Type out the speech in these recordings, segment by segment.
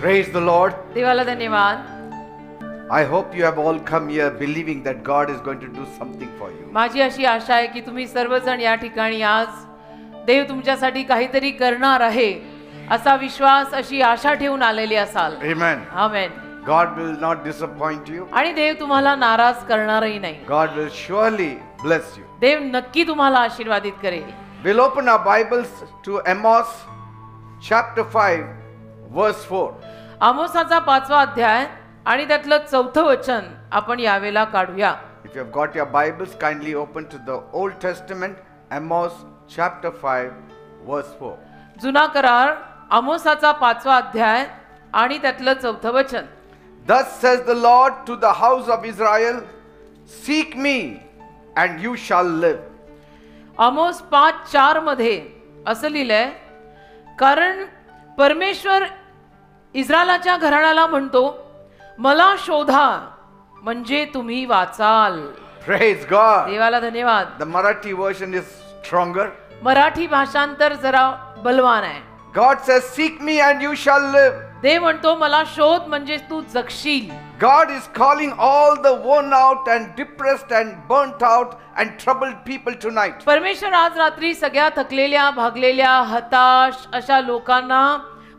Praise the Lord. देवाला धन्यवाद. I hope you have all come here believing that God is going to do something for you. माझी अशी आशा आहे की तुम्ही सर्वजण या ठिकाणी आज देव तुमच्यासाठी काहीतरी करणार आहे असा विश्वास, अशी आशा ठेवून आलेली असाल. Amen. Amen. God will not disappoint you. आणि देव तुम्हाला नाराज करणारही नाही. God will surely bless you. देव नक्की तुम्हाला आशीर्वादित करेल. We'll open our Bibles to Amos chapter 5 verse 4. आमोसाचा 5वा अध्याय आणि त्यातलं 4थं वचन आपण यावेळेला काढूया. If you have got your Bibles, kindly open to the Old Testament, Amos chapter 5 verse 4. जुना करार आमोसाचा 5वा अध्याय आणि त्यातलं 4थं वचन. Thus says the Lord to the house of Israel, seek me and you shall live. आमोस 5:4 मध्ये असं लिहिलंय, कारण परमेश्वर इस्रायलाच्या घराण्याला म्हणतो, मला शोधा म्हणजे तुम्ही वाचाल. Praise God. देवाला धन्यवाद. The Marathi version is stronger. Marathi भाषांतर जरा बलवान आहे. God says, seek me and you shall live. देव म्हणतो, मला शोध म्हणजे तू जगशील. God is calling all the worn out and depressed and burnt out and troubled people tonight. परमेश्वर आज रात्री सगळ्या थकलेल्या, भागलेल्या, हताश अशा लोकांना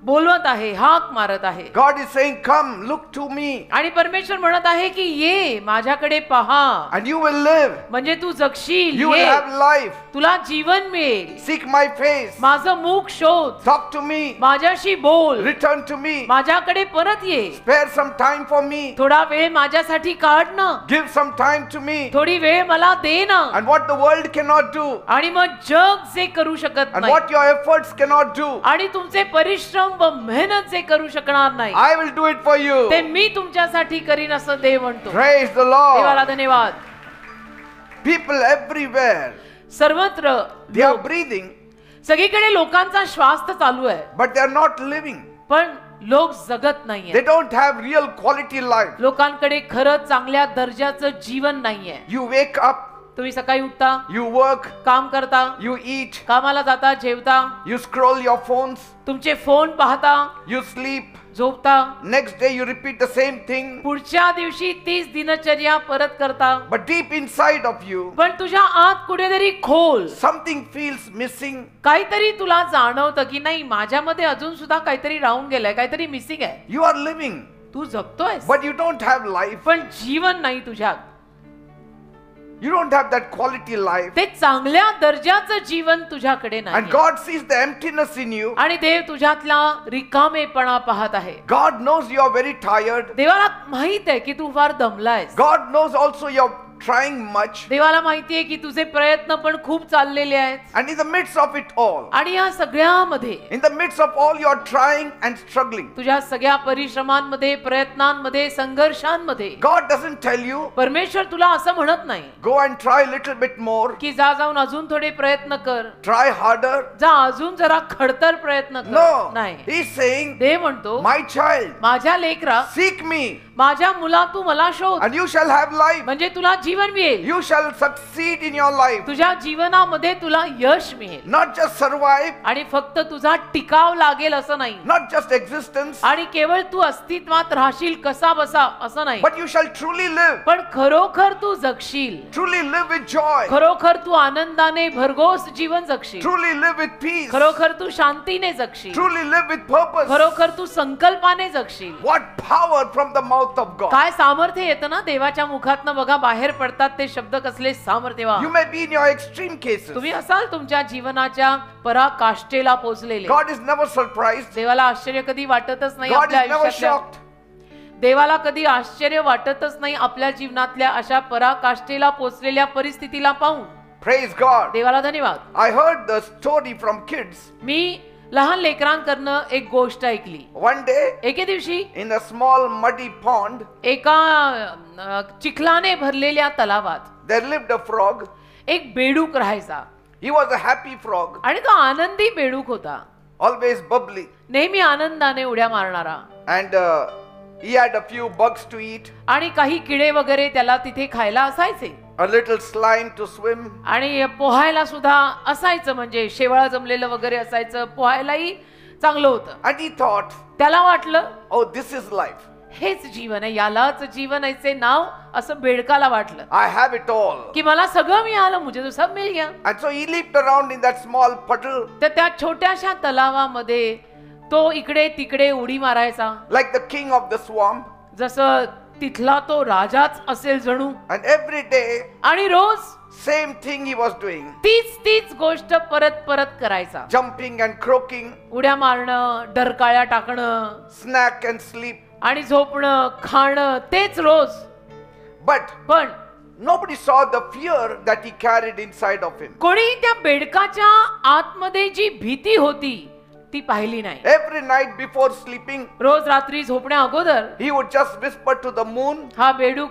बोलवत आहे, हाक मारत आहे. God is saying, come, look to me. आणि परमेश्वर म्हणत आहे की ये माझ्याकडे पहा And you will live. म्हणजे तू जगशील. You will have life. तुला जीवन मिळेल. Seek my face. माझं मुख शोध. Talk to me. माझ्याशी बोल. Return to me. माझ्याकडे परत ये. Spare some time for me. थोडा वेळ माझ्यासाठी काढ ना. Give some time to me. थोडी वेळ मला दे ना. And what the world cannot do. आणि मग जग जे करू शकत And नाही, what your efforts cannot do. आणि तुमचे परिश्रम व मेहनत जे करू शकणार नाही, I will do it for you. ते मी तुमच्यासाठी करीन असं देव म्हणतो. Praise the देवाला Lord. धन्यवाद. People everywhere, सर्वत्र they are breathing, सगळीकडे लोकांचा श्वास तर चालू आहे, but they are not living. पण लोक जगत नाहीये. They don't have real quality life. लोकांकडे खरं चांगल्या दर्जाचं जीवन नाहीये. You wake up, तुम्ही सकाळी उठता, you work, काम करता, you eat, कामाला जाता, जेवता, you scroll your phones, तुमचे फोन पाहता, you sleep. झोपता, Next day you repeat the same thing. पुढच्या दिवशी तीच दिनचर्या परत करता. But deep inside of you, पण तुझ्या आत कुठेतरी खोल something feels missing. काहीतरी तुला जाणवतं की नाही, माझ्यामध्ये अजून सुद्धा काहीतरी राहून गेलंय, काहीतरी मिसिंग आहे. You are living, Tu जगतोयस, but you don't have life. पण जीवन नाही तुझ्यात. You don't have that quality life. ते चांगल्या दर्जाचं जीवन तुझ्याकडे And नाही. God sees the emptiness in you. आणि देव तुझ्यातला रिकामेपणा पाहत आहे. God knows you are very tired. देवाला माहित आहे की तू फार दमलायस. God knows also you're trying much. देवाला माहिती आहे की तुझे प्रयत्न पण खूप चाललेले आहेत. And in the midst of it all, आणि या सगळ्यामध्ये, in the midst of all your trying and struggling, तुझ्या सगळ्या परिश्रमांमध्ये, प्रयत्नांमध्ये, संघर्षांमध्ये, God doesn't tell you, परमेश्वर तुला असं म्हणत नाही go and try a little bit more, की जा जाऊन अजून थोडे प्रयत्न कर, try harder. जा अजून जरा खडतर प्रयत्न कर. No, नाही, He's saying, देव म्हणतो, my child, माझ्या लेकरा, seek me माझ्या मुला तू मला शोध and you shall have life. म्हणजे तुला जीवन मिळेल. You shall succeed in your life. तुझ्या जीवनामध्ये तुला यश मिळेल. Not just survive, आणि फक्त तुझा टिकाव लागेल असं नाही, not just existence, आणि केवळ तू अस्तित्वात राहशील कसा बसा असं नाही, but you shall truly live. पण खरोखर तू जगशील. Truly live with joy. खरोखर तू आनंदाने भरघोस जीवन जगशील. Truly live with peace. खरोखर तू शांतीने जगशील. Truly live with purpose. खरोखर तू संकल्पाने जगशील. What power from the mouth of God. काय सामर्थ्य येतं ना देवाच्या मुखातनं. बघा बाहेर पडतात ते शब्द, कसले सामर्थ्यवान. You may be in your extreme cases. तुम्ही असाल तुमच्या जीवनाच्या पराकाष्ठेला पोहोचलेले. God is never surprised. देवाला आश्चर्य कधी वाटतच नाही God आपल्या is never आयुष्यातल्या. shocked. देवाला कधी आश्चर्य वाटतच नाही आपल्या जीवनातल्या अशा पराकाष्ठेला पोहोचलेल्या परिस्थितीला पाहून. Praise God. देवाला धन्यवाद. I heard the story from kids. मी लहान लेकरांकडनं एक गोष्ट ऐकली. One day, एके दिवशी in a small muddy pond, एका चिखलाने भरलेल्या तलावात there lived a frog. एक बेडूक राहायचा. He was a happy frog, आणि तो आनंदी बेडूक होता, always bubbly. नेहमी आनंदाने उड्या मारणारा. And he had a few bugs to eat, आणि काही किडे वगैरे त्याला तिथे खायला असायचे. a little slime to swim. आणि पोहायला सुद्धा असायचं, म्हणजे शेवाळ जमलेलं वगैरे असायचं. पोहायलाही चांगलं होतं. And he thought, त्याला वाटलं oh, this is life. हेच जीवन आहे, यालाच जीवन याचे नाव असं बेडकाला वाटलं I have it all. की मला सगळं मिळालं, मुझे तो सब मिल गया. And so he leaped around in that small puddle तर त्या छोट्याशा तलावामध्ये तो इकडे तिकडे उडी मारायचा, like the king of the swamp. जसं तिथला तो राजाच असेल जणू. And every day, आणि रोज same thing he was doing. तीच गोष्ट परत परत करायचा. Jumping and croaking, उड्या मारणं, डरकाळ्या टाकणं snack and sleep. आणि झोपणं, खाणं, तेच रोज. But पण nobody saw the fear that he carried inside of him. कोणी त्या बेडकाच्या आतमध्ये जी भीती होती ती पाहिली नाही. Every night before sleeping, रोज रात्री झोपण्या अगोदर he would just whisper to the moon, हा बेडूक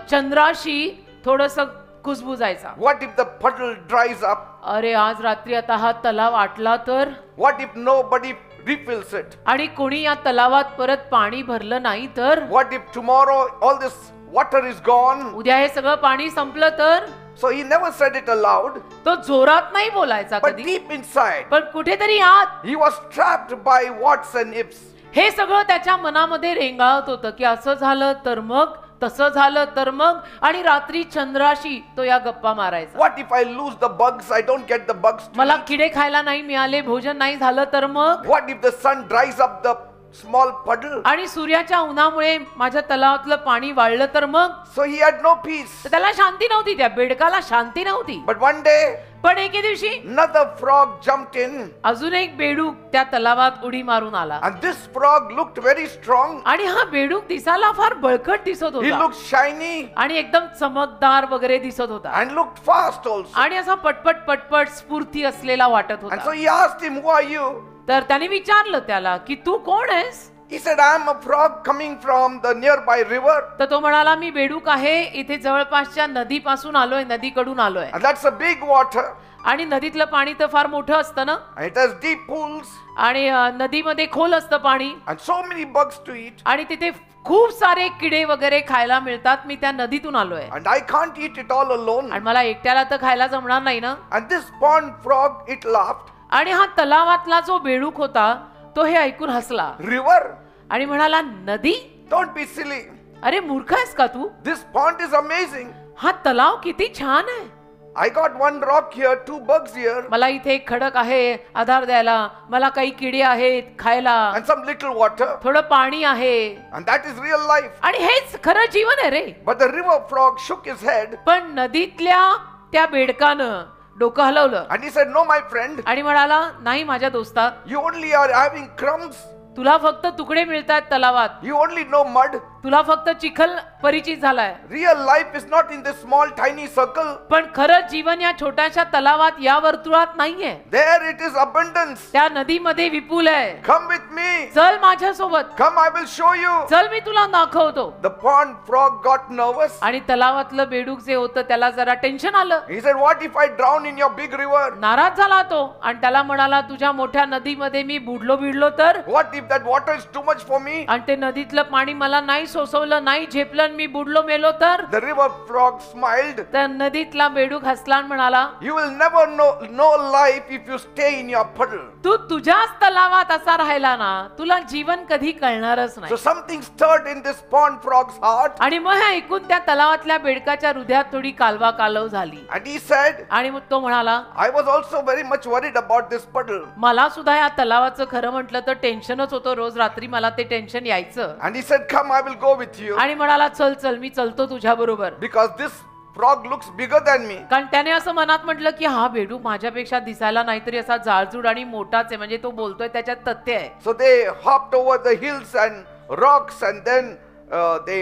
चंद्राशी थोडस कुजबुजायचा. what if the puddle dries up? अरे आज रात्री आता हा तलाव आटला तर, What if nobody refills it? आणि कोणी या तलावात परत पाणी भरलं नाही तर, What if tomorrow all this water is gone? उद्या हे सगळं पाणी संपलं तर. So he never said it aloud, तो जोरात नाही बोलायचा but कधी, deep inside, पण कुठेतरी आत he was trapped by whats and ifs. हे सगळं त्याच्या मनामध्ये रेंगाळत होतं की असं झालं तर मग, तसं झालं तर मग. आणि रात्री चंद्राशी तो या गप्पा मारायचा. What if I lose the bugs? I don't get the bugs to मला eat. किडे खायला नाही मिळाले, भोजन नाही झालं तर मग. What if the sun dries up the small puddle? आणि सूर्याच्या उन्हामुळे माझ्या तलावातलं पाणी वाळलं तर मग. So he had no peace. तर त्याला शांती नव्हती, त्या बेडकाला शांती नव्हती. But one day, पण एके दिवशी another frog jumped in, अजून एक बेडूक त्या तलावात उडी मारून आला. and this frog looked very strong. आणि हा बेडूक दिसायला फार बळकट दिसत He होता looked shiny आणि एकदम चमकदार वगैरे दिसत होता and looked fast also. आणि असा पटपट पटपट स्फूर्ती असलेला वाटत And so होता. he asked him, who are you? तर त्याने विचारलं त्याला की तू कोण आहेस. He said, I am a frog coming from the nearby river. तर तो म्हणाला मी बेडूक आहे, इथे जवळपासच्या नदीपासून आलोय, नदीकडून आलोय. And that's a big water. आणि नदीतलं पाणी तर फार मोठं असतं ना, And it has deep pools आणि नदीमध्ये खोल असतं पाणी, and so many bugs to eat. आणि तिथे खूप सारे किडे वगैरे खायला मिळतात. मी त्या नदीतून आलोय And I can't eat it all alone. आणि मला एकट्याला तर खायला जमणार नाही ना. And this pond frog, it laughed. आणि हा तलावातला जो बेडूक होता तो हे ऐकून हसला River? आणि म्हणाला नदी? Don't be silly. अरे मूर्ख आहेस का तू? This pond is amazing. हा तलाव किती छान आहे. I got one rock here, 2 bugs here, मला इथे एक खडक आहे आधार द्यायला, मला काही किडे आहेत खायला, and some little water. थोडं पाणी आहे. And that is real life. आणि हेच खरं जीवन आहे रे. But the river frog shook his head पण नदीतल्या त्या बेडकानं डोकं हलवलं and he said, no, my friend, आणि म्हणाला नाही माझ्या दोस्ता, you only are having crumbs. तुला फक्त तुकडे मिळतात तलावात, You only know mud. तुला फक्त चिखल परिचित झालाय. Real life is not in this small tiny circle. पण खरं जीवन या छोट्याशा तलावात, या वर्तुळात नाहीये. There it is abundance. त्या नदीमध्ये विपुल आहे. Come with me. चल माझ्या सोबत, Come, I will show you. चल मी तुला दाखवतो. The pond frog got nervous. आणि तलावातलं बेडूक जे होतं त्याला जरा टेन्शन आलं. He said, what if I drown in your big river? नाराज झाला तो आणि त्याला म्हणाला तुझ्या मोठ्या नदीमध्ये मी बुडलो तर. What if that water is too much for me? आणि ते नदीतलं पाणी मला नाही सोसवलं, नाही झेपलं आणि मी बुडलो मेलो तर. The river frog smiled. तर नदीतला बेडूक हसला आणि म्हणाला You will never know life if you stay in your puddle. तू तुझ्याच तलावात असा राहिला ना, तुला जीवन कधी कळणारच So नाही. something stirred in this pond frog's heart, आणि मग हे ऐकून त्या तलावातल्या बेडकाच्या हृदयात थोडी कालवा कालव झाली. and he said, आणि मग तो म्हणाला I was also very much worried about this puddle. मला सुद्धा या तलावाचं खरं म्हटलं तर टेन्शनच होतं, रोज रात्री मला ते टेन्शन यायचं. And he said, come, I will go with you. आणि म्हणाला चल चल मी चलतो तुझ्या बरोबर. Because this frog looks bigger than me. कारण त्याने असं मनात म्हटलं की हा बेडूक माझ्यापेक्षा दिसायला नाहीतरी असा जाळजूड आणि मोठाच आहे, म्हणजे तो बोलतोय त्याच्यात तथ्य आहे. So they hopped over the hills and rocks, and then they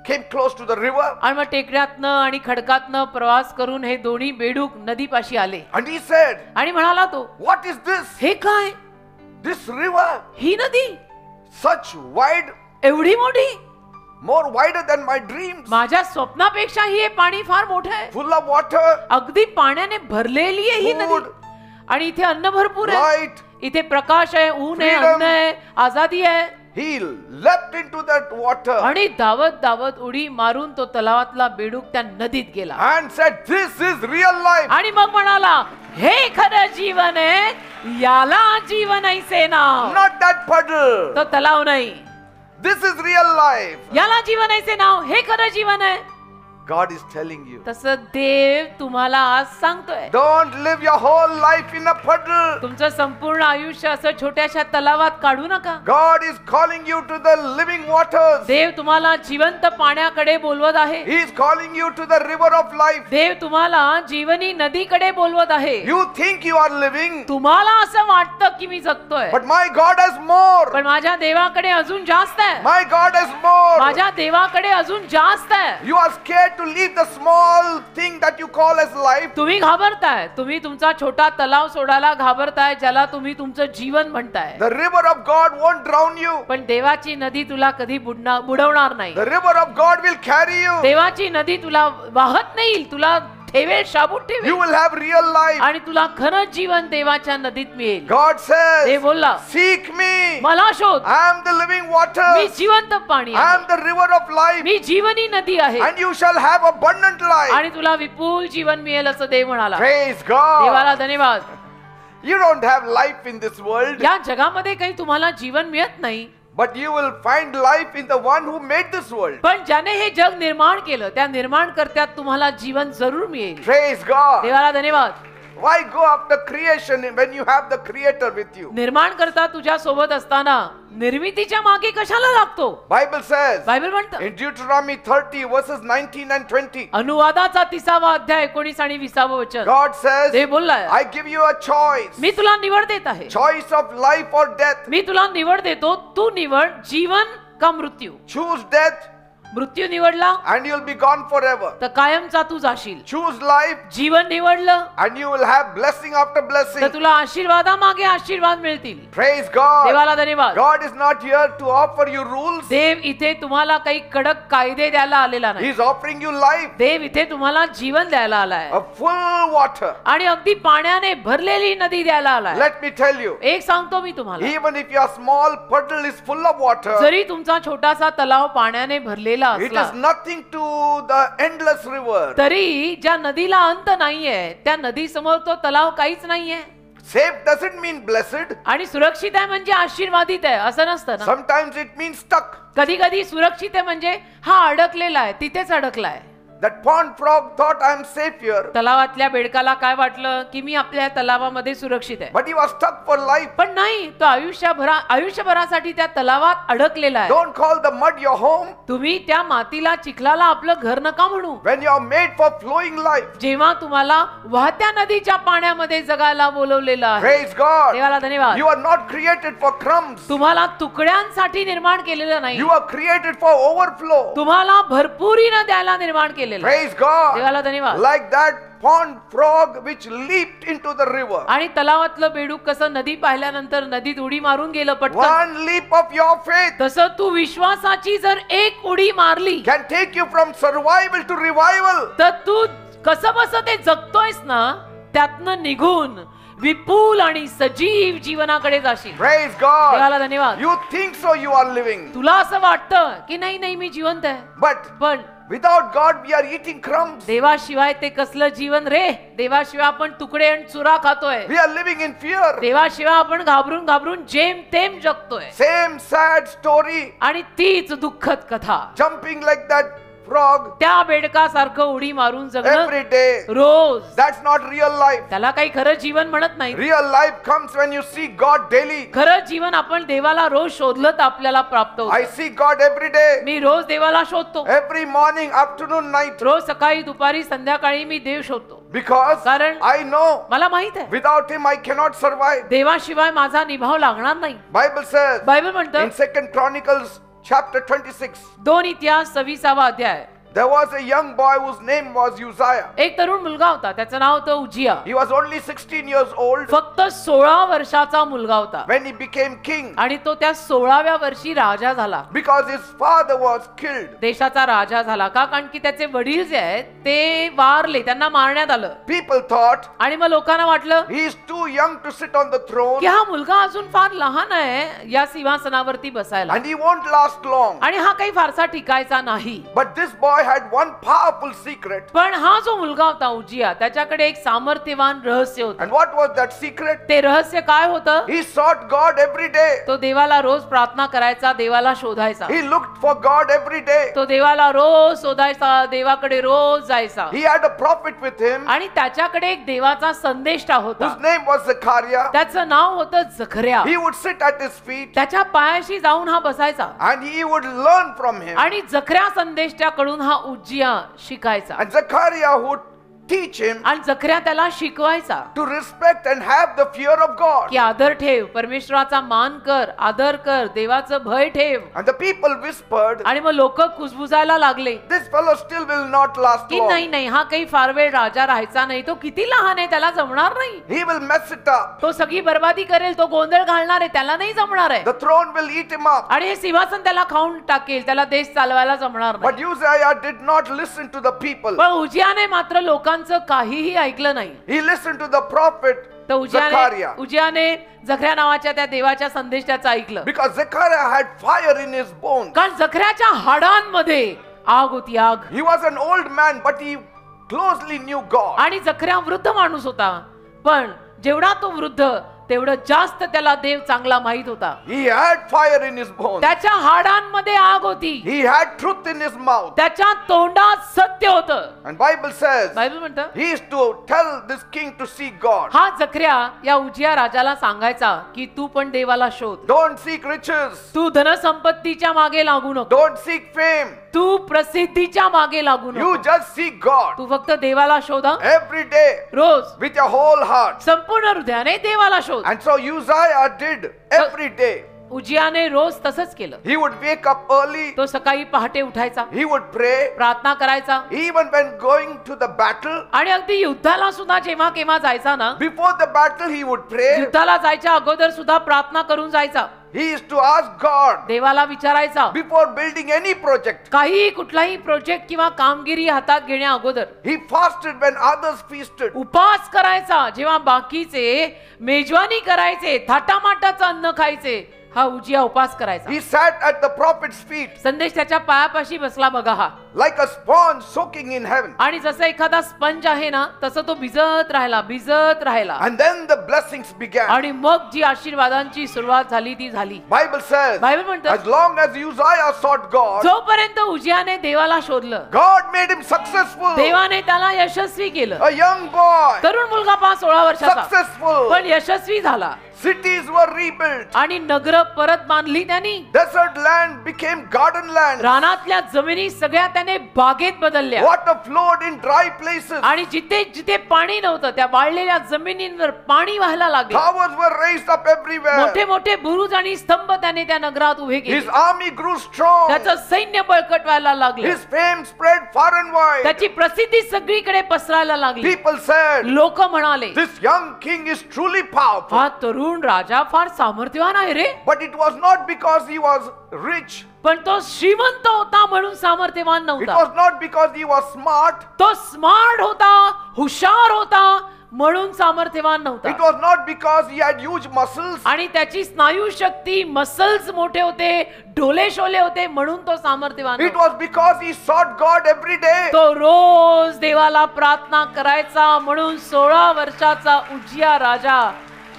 came close to the river. आणि मग टेकड्यातनं आणि खडकातनं प्रवास करून हे दोन्ही बेडूक नदीपाशी आले. And he said, आणि म्हणाला तो what is this? हे काय? This river, ही नदी such wide, एवढी मोठी, more wider than my dreams, माझ्या स्वप्नापेक्षा हे पाणी फार मोठं आहे. full of water, अगदी पाण्याने भरलेली आहे ही नदी. food, आणि इथे अन्न भरपूर आहे, light, इथे प्रकाश आहे, ऊन आहे, Freedom. अन्न आहे, आझादी आहे. he leapt into that water आणि धावत धावत उडी मारून तो तलावातला बेडूक त्या नदीत गेला and said, "This is real life." आणि मग म्हणाला, हे खरं जीवन आहे, याला जीवन ऐसे नाव. Not that puddle. तो तलाव नाही, This is real life. याला जीवन ऐसे नाव, हे खरं जीवन आहे. God is telling you. तसं देव तुम्हाला आज सांगतोय, Don't live your whole life in a puddle. तुमचं संपूर्ण आयुष्य असं छोट्याशा तलावात काढू नका. God is calling you to the living waters. देव तुम्हाला जिवंत पाण्याकडे बोलवत आहे. He is calling you to the river of life. देव तुम्हाला जीवनी नदीकडे बोलवत आहे. You think you are living, तुम्हाला असं वाटतं की मी जगतोय, but my God has more. पण माझ्या देवाकडे अजून जास्त आहे. My God has more. माझ्या देवाकडे अजून जास्त आहे. You are scared to leave the small thing that you call as life. तुम्ही घाबरताय, तुम्ही तुमचा छोटा तलाव सोडायला घाबरताय, ज्याला तुम्ही तुमचं जीवन म्हणताय. The river of God won't drown you. पण देवाची नदी तुला कधी बुडवणार नाही. The river of God will carry you. देवाची नदी तुला वाहत नाही, तुला ठेवेल, शाबूत You ठेवेल, will have real life. आणि तुला खरं जीवन देवाच्या नदीत मिळेल. God देव says, बोलला, "Seek me. मला शोध, I am the living me water. जिवंत पाणी I आहे, am the river of life. मी जीवनी नदी आहे, And you shall have abundant life." आणि तुला विपुल जीवन मिळेल असं देव म्हणाला. Praise God. देवाला धन्यवाद. You don't have life in this world, या जगामध्ये काही तुम्हाला जीवन मिळत नाही, but you will find life in the one who made this world. पण ज्याने हे जग निर्माण केलं त्या निर्माणकर्त्यात तुम्हाला जीवन जरूर मिळेल. Praise God. देवाला धन्यवाद. Why go after creation when you have the Creator with you? निर्माणकर्ता तुझ्या सोबत असताना निर्मितीच्या मागे कशाला लागतो? Bible says बायबल म्हणतं, in Deuteronomy 30 verses 19 and 20, अनुवादाचा 30वा अध्याय 19 आणि 20वा वचन, God says, Dev बोललाय, "I give you a choice. मी तुला निवड देत आहे, Choice of life or death. मी तुला निवड देतो, तू निवड जीवन का मृत्यू. Choose death मृत्यू निवडला and you'll be gone forever. तर कायमचा तू जाशील. Choose life जीवन निवडलं and you will have blessing after तर blessing." तुला आशीर्वादामागे आशीर्वाद मिळतील. Praise God. देवाला धन्यवाद. God is not here to offer you rules. देव इथे तुम्हाला काही कडक कायदे द्यायला आलेला नाही. He's offering you life, देव इथे तुम्हाला जीवन द्यायला आलाय a full water. आणि अगदी पाण्याने भरलेली नदी द्यायला आलाय. Let me tell you, एक सांगतो मी तुम्हाला, even if your small puddle is full of water, जरी तुमचा छोटासा तलाव पाण्याने भरलेला it असला is nothing to the endless river. तरी ज्या नदीला अंत नाहीये त्या नदी समोर तो तलाव काहीच नाहीये. Safe doesn't mean blessed. आणि सुरक्षित आहे म्हणजे आशीर्वादित आहे असं नसतं ना. Sometimes it means stuck. कधी कधी सुरक्षित आहे म्हणजे हा अडकलेला आहे, तिथेच अडकलाय. That pond frog thought, "I am safe here," तलावातल्या बेडकाला काय वाटलं की मी आपल्या तलावामध्ये सुरक्षित आहे, but he was stuck for life. पण नाही, तो आयुष्यभरासाठी त्या तलावात अडकलेला आहे. Don't call the mud your home तुम्ही त्या मातीला, चिखलाला आपलं घर नका म्हणू. when you are made for flowing life. जेव्हा तुम्हाला वाहत्या नदीच्या पाण्यामध्ये जगायला बोलवलेलं आहे. Praise God. देवाला धन्यवाद. You are not created for crumbs. तुम्हाला तुकड्यांसाठी निर्माण केलेलं नाही, You are created for overflow. तुम्हाला भरपुरीनं द्यायला निर्माण केलेलं आहे. Praise God. देवाला धन्यवाद. Like that pond frog which leaped into the river. आणि तलावातलं बेडूक कसं नदी पाहिल्यानंतर नदीत उडी मारून गेलं पटकन, One leap of your faith तसं तू विश्वासाची जर एक उडी मारली can take you from survival to revival. तर तू कसं बसं ते जगतोयस ना त्यातनं निघून विपुल आणि सजीव जीवनाकडे जाशील. Praise God. देवाला धन्यवाद. You think so you are living, तुला असं वाटतं की नाही नाही मी जिवंत आहे, but पण without God we are eating crumbs. देवाशिवाय ते कसलं जीवन रे. देवाशिवाय आपण तुकडे आणि चुरा खातोय. We are living in fear. देवाशिवाय आपण घाबरून घाबरून जेम तेम जगतोय. Same sad story, आणि तीच दुःखद कथा. jumping like that frog त्या बेडकासारखं उडी मारून जगणं every day. Rose, That's not real life. त्याला काही खरं जीवन म्हणत नाही. Real life comes when you see God daily. खरं जीवन आपण देवाला रोज शोधलं तर आपल्याला प्राप्त I होतं. see God every day. मी रोज देवाला शोधतो. Every morning, afternoon, night. रोज सकाळी दुपारी संध्याकाळी मी देव शोधतो. Because कारण I know मला माहित आहे without Him I cannot survive. देवाशिवाय माझा निभाव लागणार नाही. Bible says बायबल म्हणतं in 2 Chronicles chapter 26, 2 इतिहास 26वा अध्याय There was a young boy whose name was Uzziah. एक तरुण मुलगा होता, त्याचं नाव होतं उजिया. He was only 16 years old फक्त 16 वर्षाचा मुलगा होता when he became king आणि तो त्या 16व्या वर्षी राजा झाला. because his father was killed. देशाचा राजा झाला का? कारण की त्याचे वडील जे आहेत ते वारले, त्यांना मारण्यात आलं. People thought आणि मग लोकांना वाटलं he is too young to sit on the throne की हा मुलगा अजून फार लहान आहे या सिंहासनावरती बसायला and he won't last long. आणि हा काही फारसा टिकायचा नाही. But this boy had one powerful secret. पण हा जो मुलगा होता उजिया, त्याच्याकडे एक सामर्थ्यवान रहस्य होतं. And what was that secret? ते रहस्य काय होतं? He sought God every day. तो देवाला रोज प्रार्थना करायचा, देवाला शोधायचा. He looked for God every day. तो देवाला रोज शोधायचा, देवाकडे रोज जायचा. He had a prophet with him आणि त्याच्याकडे एक देवाचा संदेष्टा होता. whose name was Zechariah. त्याचं नाव होतं जखर्या. He would sit at his feet त्याच्या पायाशी जाऊन हा बसायचा and he would learn from him. आणि जखर्या संदेष्ट्याकडून हा उज्जिया शिकायचा. And Zechariah would teach him आणि जखर्या त्याला शिकवायचा to respect and have the fear of God. की आदर ठेव, परमेश्वराचा मान कर, आदर कर, देवाचं भय ठेव. And the people whispered, आणि मग लोक कुजबुजायला लागले this fellow still will not last की long. नाही नाही, हा काही फार वेळ राजा राहायचा नाही, तो किती लहान आहे, त्याला जमणार नाही, He will mess it up. तो सगळी बर्बादी करेल, तो गोंधळ घालणार आहे, त्याला नाही जमणार आहे. The throne will eat him up. आणि हे सिंहासन त्याला खाऊन टाकेल, त्याला देश चालवायला जमणार नाही. But Uzziah did not listen to the people. पण उजियाने मात्र लोकांचं काहीही ऐकलं नाही. He listened to the prophet तर Zechariah. उजियाने जखऱ्या नावाच्या त्या देवाच्या संदेशाचं ऐकलं. Because Zechariah had fire in his bones. कारण जखऱ्याच्या हाडांमध्ये आग होती, आग. He was an old man, but he closely knew God. आणि जखऱ्या वृद्ध माणूस होता, पण जेवढा तो वृद्ध तेवढं जास्त त्याला देव चांगला माहित होता. He had fire in his bones. त्याच्या हाडांमध्ये आग होती, He had truth in his mouth. त्याच्या तोंडात सत्य होतं. And Bible says बायबल म्हणतं he is to tell this king to seek God. हा जखऱ्या या उजिया राजाला सांगायचा की तू पण देवाला शोध. Don't seek riches. तू धनसंपत्तीच्या मागे लागू नको, Don't seek fame. तू प्रसिद्धीच्या मागे लागू You नको, just seek God तू फक्त देवाला शोधा every day rose with your whole heart. संपूर्ण हृदयाने देवाला शोध. And so Uzziah did every day. उजियाने रोज तसंच केलं. He would wake up early. तो सकाळी पहाटे उठायचा, He would pray. प्रार्थना करायचा Even when going to the battle, आणि अगदी युद्धाला सुद्धा जेव्हा केव्हा जायचा ना, before the battle he would pray. युद्धाला जायच्या अगोदर सुद्धा प्रार्थना करून जायचा. He is to ask God देवाला विचारायचा before building any project. काही कुठलाही प्रोजेक्ट किंवा कामगिरी हातात घेण्या अगोदर. He fasted when others feasted. उपास करायचा जेव्हा बाकीचे मेजवानी करायचे, थाटामाटाचं अन्न खायचे. हा उजिया उपास करायचा. He sat at the prophet's feet संदेश त्याच्या पायापाशी बसला बघा हा. like a sponge soaking in heaven. आणि जसं एखादा स्पंज आहे ना, तसं तो भिजत राहिला, भिजत राहिला. And then the blessings began. आणि मग जी आशीर्वादांची सुरुवात झाली ती झाली. Bible says बायबल म्हणतं as long as Uzziah sought God, जोपर्यंत उजियाने देवाला शोधलं, God made him successful. देवाने त्याला यशस्वी केलं. A young boy, तरुण मुलगा 16 वर्षाचा, successful. पण यशस्वी झाला. Cities were rebuilt. आणि नगर परत बांधली त्यांनी. Desert land became garden land. रानातल्या जमिनी सगळ्या त्याने बागेत बदलल्या. Water flowed in dry places. आणि जिथे जिथे पाणी नव्हतं त्या वाळलेल्या जमिनींवर पाणी व्हायला लागले. Towers were raised up everywhere. मोठे मोठे बुरुज आणि स्तंभ त्याने त्या नगरात उभे केले. His army grew strong. त्याचं सैन्य बळकट व्हायला लागले. His fame spread far and wide. त्याची प्रसिद्धी सगळीकडे पसरायला लागली. People said, लोक म्हणाले this young king is truly powerful. हा तरुण राजा फार सामर्थ्यवान आहे रे. But it was not because he was rich. पण तो श्रीमंत होता म्हणून सामर्थ्यवान It नव्हता. was not because he was smart. तो स्मार्ट होता, हुशार होता म्हणून सामर्थ्यवान नव्हता. It was not because he had huge muscles. आणि त्याची स्नायू शक्ती, मसल्स मोठे होते, डोले शोले होते म्हणून तो सामर्थ्यवान It नव्हता. was because he sought God every day. तो रोज देवाला प्रार्थना करायचा म्हणून 16 वर्षाचा उजिया राजा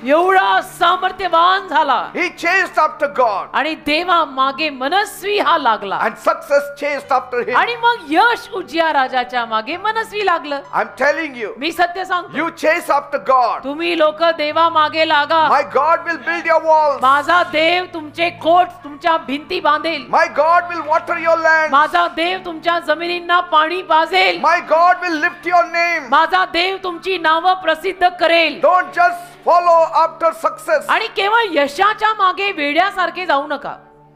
एवढा सामर्थ्यवान झाला. He chased after God. आणि देवा मागे मनस्वी हा लागला. And success chased after him. आणि मग यश उजिया राजाच्या मागे मनस्वी लागलं. I'm telling you, मी सत्य सांगतो, you chase after God. तुम्ही लोक देवा मागे लागा. My God will build your walls. माझा देव तुमचे कोट, तुमच्या भिंती बांधेल. My God will water your land. माझा देव तुमच्या जमिनींना पाणी पाजेल. My God will lift your name. माझा देव तुमची नावं प्रसिद्ध करेल. Don't just follow after success. आणि केवळ यशाच्या मागे वेड्यासारखे जाऊ नका.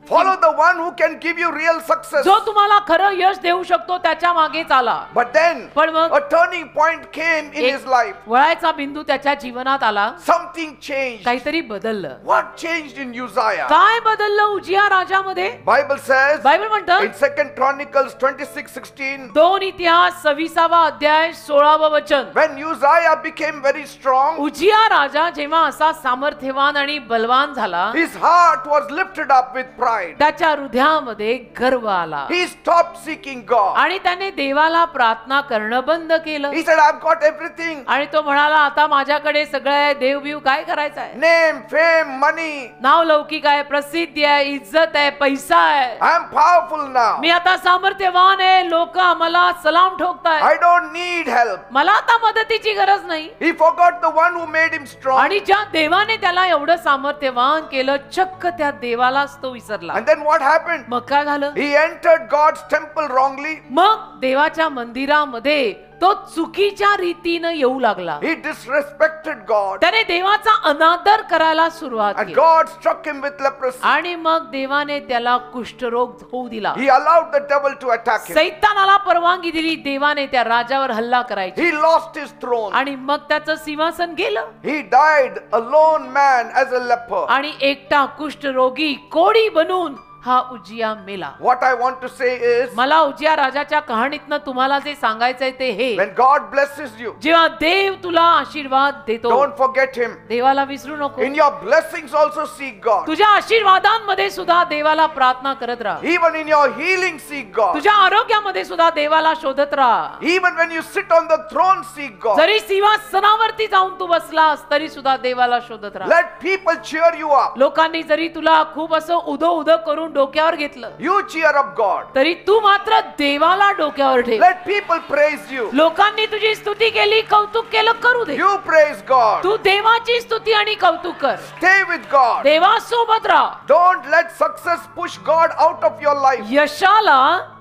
Follow the one who can give you real success. जो तुम्हाला खरं यश देऊ शकतो त्याच्या मागे चाला. But then पण मग a turning point came in his life. वळायचा बिंदू त्याच्या जीवनात आला. Something changed. काहीतरी बदललं. What changed in Uzziah? काय बदललं उजिया राजामध्ये? Bible says बायबल म्हणतं in 2 Chronicles 26:16, 2 इतिहास 26वा अध्याय 16व वचन. when Uzziah became very strong, उजिया राजा जेव्हा असा सामर्थ्यवान आणि बलवान झाला, his heart was lifted up with pride. त्याच्या हृदयामध्ये गर्व आला He stopped seeking God. आणि त्याने देवाला प्रार्थना करणं बंद केलं. He said, I've got everything. आणि तो म्हणाला, आता माझ्याकडे सगळं आहे, देवबिव काय करायचं आहे? Name, fame, money. नाव लौकिक आहे, प्रसिद्धी आहे, इज्जत आहे, पैसा आहे. I am powerful now. मी आता सामर्थ्यवान आहे, लोक आम्हाला सलाम ठोकतायत. I don't need help. मला आता मदतीची गरज नाही. He forgot the one who made him strong. आणि ज्या देवाने त्याला एवढं सामर्थ्यवान केलं, चक्क त्या देवालाच तो विसरला. And then what happened? मग काय झालं? He entered God's temple wrongly. मग देवाच्या मंदिरामध्ये तो चुकीच्या रीतीनं येऊ लागला. He disrespected God. त्याने देवाचा अनादर करायला सुरुवात And केली. God struck him with leprosy. आणि मग देवाने त्याला कुष्ठरोग होऊ दिला. He allowed the devil to attack him. सैतानाला परवानगी दिली देवाने त्या राजावर हल्ला करायची. He lost his throne. आणि मग त्याचं सिंहासन गेलं. He died a lone man as a leper. आणि एकटा कुष्ठरोगी कोडी बनून हा उजिया मेला. What I want to say is, मला उजिया राजाच्या कहाणीतनं तुम्हाला जे सांगायचंय ते हे, when God blesses you, जेव्हा देव तुला आशीर्वाद देतो, don't forget him. देवाला विसरू नको. In your blessings also seek God. तुझ्या आशीर्वादांमध्ये सुद्धा देवाला प्रार्थना करत राहा. Even in your healing seek God. तुझ्या आरोग्यामध्ये सुद्धा देवाला शोधत राहा. Even when you sit on the throne seek God. जरी सिंहासनावरती जाऊन तू बसलास तरी सुद्धा देवाला शोधत राहा. Let people cheer you up. लोकांनी जरी तुला खूप असं उदो उदो करून डोक्यावर घेतलं, You cheer up God. तरी तू मात्र देवाला डोक्यावर ठेव. Let people praise you. लोकांनी तुझी स्तुती केली, कौतुक केलं, करू दे. You praise God. तू देवाची स्तुती आणि कौतुक कर. Stay with God. देवासोबत राहा. Don't let success push God out of your life. यशाला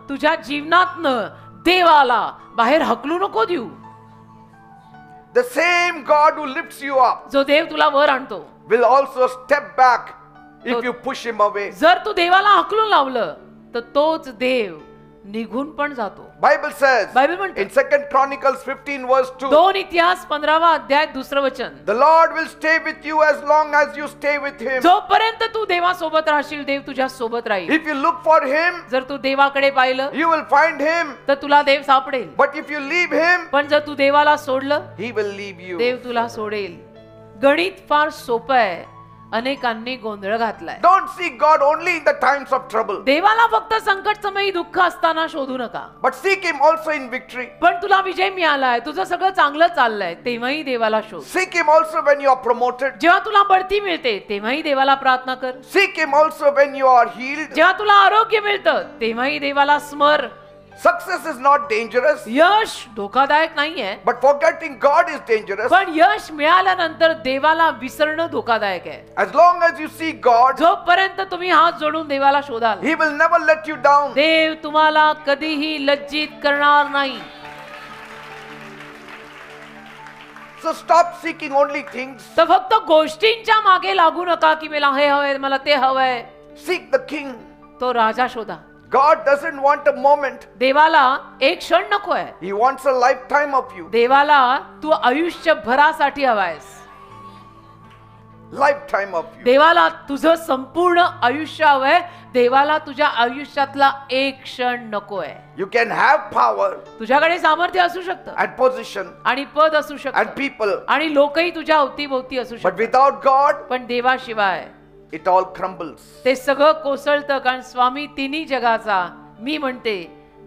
तुझ्या जीवनातनं देवाला बाहेर हकलू नको देऊ. The same God who lifts you up जो देव तुला वर आणतो, will also step back if you push him away. जर तू देवाला हकलून लावलं तर तोच देव निघून पण जातो. Bible says बायबल म्हणते in 2 Chronicles 15 verse 2, 2 इतिहास 15वा अध्याय 2रं वचन, the Lord will stay with you as long as you stay with him. जोपर्यंत तू देवासोबत राहशील देव तुझ्या सोबत राहील. If you look for him, जर तू देवाकडे पाहिलं you will find him. तर तुला देव सापडेल. But if you leave him, पण जर तू देवाला सोडलं, he will leave you. देव तुला सोडेल. गणित फार सोपं आहे, अनेकांनी गोंधळ घातलाय. Don't seek God only in the times of trouble, देवाला फक्त संकटसमयी दुःख असताना शोधू नका. but seek him also in victory. पण तुला विजय मिळालाय, तुझं सगळं चांगलं चाललंय, तेव्हाही देवाला शोध. Seek him also when you are promoted. जेव्हा तुला बढती मिळते तेव्हाही देवाला प्रार्थना कर. Seek him also when you are healed. जेव्हा तुला आरोग्य मिळतं तेव्हाही देवाला स्मर. Success is not dangerous, यश धोकादायक नाहीये, but forgetting God is dangerous. पण यश मिळाल्यानंतर देवाला विसरणं धोकादायक आहे. As long as you seek God, जोपर्यंत तुम्ही हात जोडून देवाला शोधाल, he will never let you down. देव तुम्हाला कधीही लज्जित करणार नाही. So stop seeking only things. तर फक्त गोष्टींच्या मागे लागू नका की मला हे हवंय, मला ते हवंय. Seek the King. तो राजा शोधा. God doesn't want a moment. देवाला एक क्षण नकोय. He wants a lifetime of you. देवाला तू आयुष्यभरासाठी हवायस. Lifetime of you. देवाला तुझं संपूर्ण आयुष्य हवंय. देवाला तुझ्या आयुष्यातला एक क्षण नकोय. You can have power तुझ्याकडे सामर्थ्य असू शकतं and position आणि पद असू and शकतं people, आणि लोकही तुझ्या अवतीभोवती असू but शकतात, without God, पण देवाशिवाय it all crumbles. ते सगळं कोसळतं. कारण स्वामी तिन्ही जगाचा मी म्हणते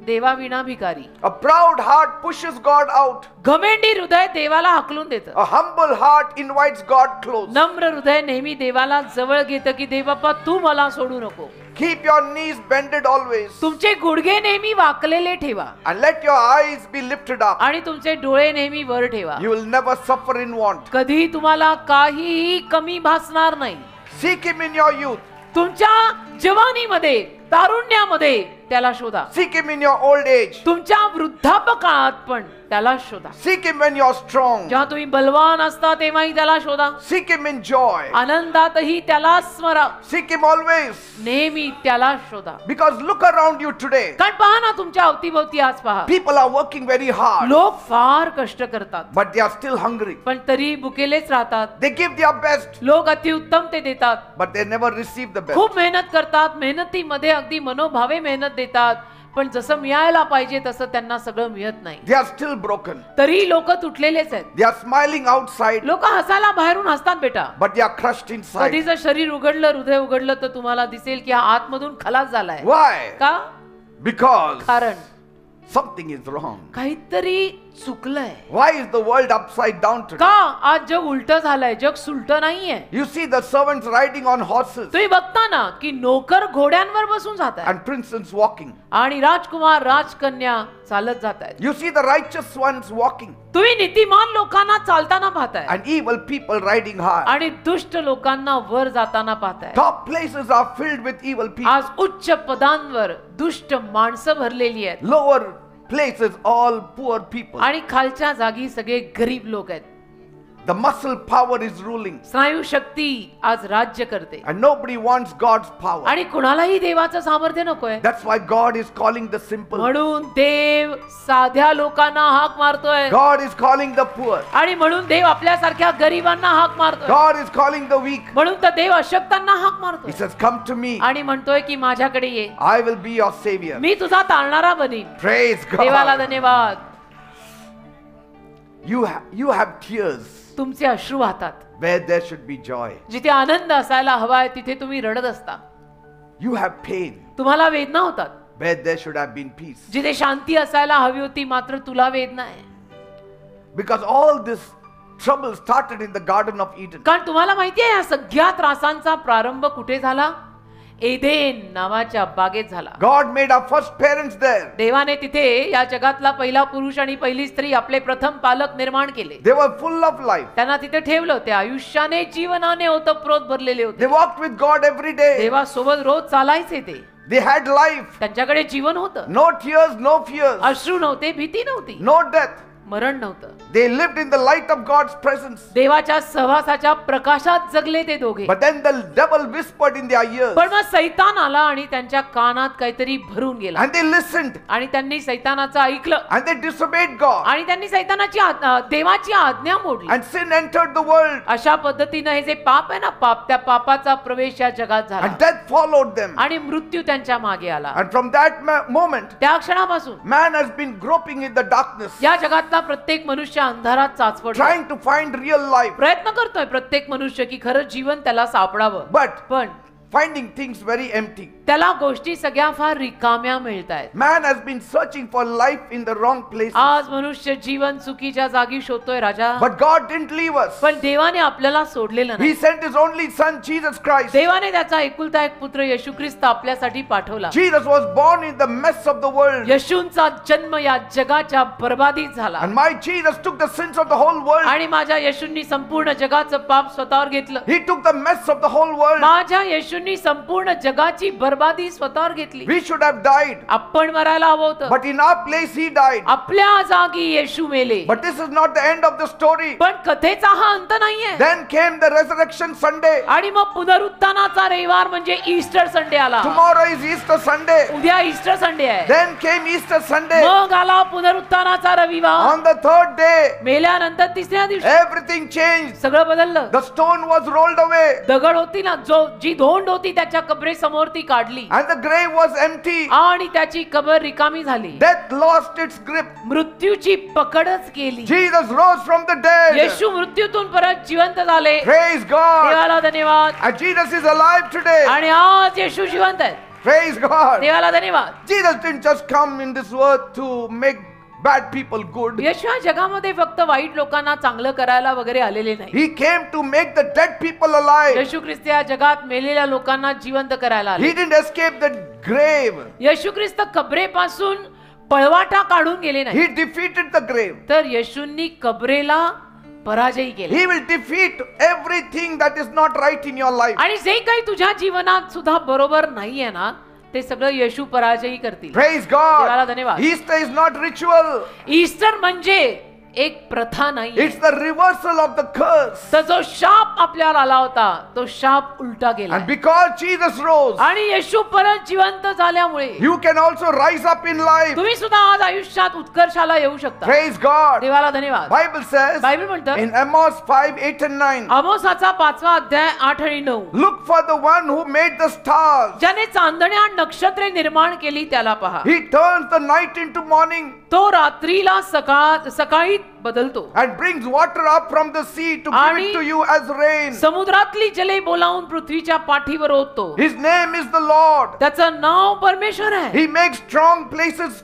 देवाविना भिकारी. A proud heart pushes God out. घमेंडी हृदय देवाला हाकलून देतं. A humble heart invites God close. नम्र हृदय नेहमी देवाला जवळ घेतं की देव बाप्पा तू मला सोडू नको. Keep your knees bended always तुमचे गुडघे नेहमी वाकलेले ठेवा and let your eyes be lifted up. आणि तुमचे डोळे नेहमी वर ठेवा. You will never suffer in want. कधी तुम्हाला काहीही कमी भासणार नाही. Seek him in your youth. तुमच्या जवानीमध्ये तारुण्यामध्ये त्याला शोधा. Seek him in your old age. तुमच्या वृद्धापकाळात पण त्याला शोधा. Seek him when you're strong. जेव्हा तुम्ही बलवान असता तेव्हाही त्याला शोधा. Seek him in joy. आनंदातही त्याला स्मरा. Seek him always. नेहमी त्याला शोधा. Because look around you today. कारण पहा ना, तुमच्या अवतीभोवती आज पहा, People are working very hard, लोक फार कष्ट करतात but they are still hungry. पण तरी भुकेलेच राहतात. They give their best, लोक अतिउत्तम ते देतात, but they never receive the best. खूप मेहनत करतात, मेहनतीमध्ये अगदी मनोभावे मेहनत देतात, पण जसं मिळायला पाहिजे तसं त्यांना सगळं मिळत नाही. They are still broken. तरी लोक तुटलेलेच आहेत. They are smiling outside, लोक हसायला बाहेरून हसतात बेटा, but they are crushed inside. कधी जर शरीर उघडलं, हृदय उघडलं तर तुम्हाला दिसेल की हा आतमधून खलास झालाय. Why? का? Because कारण something is wrong. काहीतरी चुकलंय. Why is the world upside down today? का आज जग उलट झालंय? जग सुलट नाहीये. You see the servants riding on horses तुम्ही बघता ना की नोकर घोड्यांवर बसून जात आहेत and princes walking. आणि राजकुमार राजकन्या चालत जात आहेत. You see the righteous ones walking तुम्ही नीतिमान लोकांना चालताना पाहताय and evil people riding high. आणि दुष्ट लोकांना वर जाताना पाहताय. Top places are filled with evil people. आज उच्च पदांवर दुष्ट माणसं भरलेली आहेत Lower places all poor people. आणि खालच्या जागी सगळे गरीब लोक आहेत. The muscle power is ruling स्नायू शक्ती आज राज्य करते and nobody wants God's power. आणि कुणालाही देवाचं सामर्थ्य नकोय. That's why God is calling the simple. म्हणून देव साध्या लोकांना हाक मारतोय God is calling the poor. आणि म्हणून देव आपल्यासारख्या गरिबांना हाक मारतोय. God is calling the weak. म्हणून तर देव अशक्तांना हाक He मारतोय says, come to me. आणि म्हणतोय की माझ्याकडे ये, I will be your savior. मी तुझा तारणारा बनीन. Praise देवाला God. धन्यवाद. You have tears तुमचे अश्रू वाहतात. where there should be joy. जिथे आनंद असायला हवाय तिथे तुम्ही रडत असता. You have pain तुम्हाला वेदना होतात. where there should have been peace. जिथे शांती असायला हवी होती मात्र तुला वेदना आहे. Because all this trouble started in the Garden of Eden. कारण तुम्हाला माहिती आहे या सगळ्या त्रासांचा प्रारंभ कुठे झाला? एदेन नावाच्या बागेत झाला. God made our first parents there. देवाने तिथे या जगातला पहिला पुरुष आणि पहिली स्त्री आपले प्रथम पालक निर्माण केले. They were full of life. त्यांना तिथे ठेवलं. ते आयुष्याने जीवनाने ओतप्रोत भरलेले होते. They walked with God every day. देवासोबत रोज चालायचे ते. They had life. त्यांच्याकडे जीवन होतं. No tears, no fears. अश्रू नव्हते, भीती नव्हती, No death. मरण नव्हतं. They lived in the light of God's presence. देवाच्या सहवासाच्या प्रकाशात जगले ते दोघे. But then the devil whispered in their ears. पण मग सैतान आला आणि त्यांच्या कानात काहीतरी भरून गेला And they listened. आणि त्यांनी सैतानाचं ऐकलं And they disobeyed God. आणि त्यांनी सैतानाची देवाची आज्ञा मोडली. And sin entered the world. अशा पद्धतीने हे जे पाप आहे ना, पाप, त्या पापाचा प्रवेश या जगात झाला And death followed them. आणि मृत्यू त्यांच्या मागे आला. And from that moment, त्या क्षणापासून man has been groping in the darkness, या जगातला प्रत्येक मनुष्य अंधारात चाचपडतो. trying to find real life, प्रयत्न करतोय प्रत्येक मनुष्य की खरं जीवन त्याला सापडावं, but पण finding things very empty. त्याला गोष्टी सगळ्या फार रिकाम्या मिळतायत. Man has been searching for life in the wrong places. आज मनुष्य जीवन चुकीच्या जागी शोधतोय राजा. But God didn't leave us. पण देवाने आपल्याला सोडलेलं He नाही. sent His only Son, Jesus Christ. देवाने त्याचा एकुलता एक पुत्र येशू ख्रिस्त आपल्यासाठी पाठवला. Jesus was born in the mess of the world. येशूंचा जन्म या जगाच्या बरबादीत झाला And my Jesus took the sins of the whole world. आणि माझ्या येशूंनी संपूर्ण जगाचं पाप स्वतःवर घेतलं. He took the mess of the whole world. माझ्या येशूंनी संपूर्ण जगाची बरबादी स्वतःवर घेतली. We should have died. आपण मरायला हवं होतं, But in our place He died. आपल्या जागी येशू मेले. But this is not the end of the story. पण कथेचा हा अंत नाहीये. Then came the resurrection Sunday. आणि मग पुनरुत्थानाचा रविवार म्हणजे ईस्टर संडे आला. Tomorrow is Easter Sunday. उद्या ईस्टर संडे आहे. Then came Easter Sunday. मग आला पुनरुत्थानाचा रविवार. On the third day, मेल्यानंतर तिसऱ्या दिवशी everything changed. सगळं बदललं. The stone was rolled away. दगड होती ना, जी धोंड होती त्याच्या कबरेसमोर ती काढली And the grave was empty. आणि त्याची कबर रिकामी झाली. Death lost its grip. मृत्यूची पकडच गेली. Jesus rose from the dead. येशू मृत्यूतून परत जिवंत झाले. Praise God. देवाला धन्यवाद. And Jesus is alive today. आणि आज येशू जिवंत आहेत. Praise God. देवाला धन्यवाद. Jesus didn't just come in this world to make bad people good. येशू या जगामध्ये फक्त वाईट लोकांना चांगलं करायला वगैरे आलेले नाही. He came to make the dead people alive. येशू ख्रिस्त या जगात मेलेल्या लोकांना जिवंत करायला आले. He didn't escape the grave. येशू ख्रिस्त कबरेपासून पळवाटा काढून गेले नाही, He defeated the grave. तर येशूंनी कबरेला पराजय केला. He will defeat everything that is not right in your life. आणि जे काही तुझ्या जीवनात सुद्धा बरोबर नाहीये ना, ते सगळं येशू पराजयी करतील. Praise देवाला God. धन्यवाद. Easter is not ritual. Easter म्हणजे एक प्रथा नाही, It's the reversal of the curse. तर जो शाप आपल्याला आला होता तो शाप उलटा गेला. And because Jesus rose, आणि येशू परत जिवंत झाल्यामुळे you can also rise up in life. तुम्ही सुद्धा आज आयुष्यात उत्कर्षाला येऊ शकता. Praise God. देवाला धन्यवाद. Bible says बायबल म्हणतं in Amos 5, 8 and 9, आमोसाचा 5वा अध्याय 8 आणि 9, look for the one who made the stars. ज्याने चांदण्या नक्षत्रे निर्माण केली त्याला पहा. He turns the night into morning तो रात्रीला सकाळी बदलतो and brings water up from the sea to give आणि it to you as rain. समुद्रातली जले बोलावून पृथ्वीच्या पाठीवर ओततो. His name is the Lord. त्याचं नाव परमेश्वर आहे. He makes strong places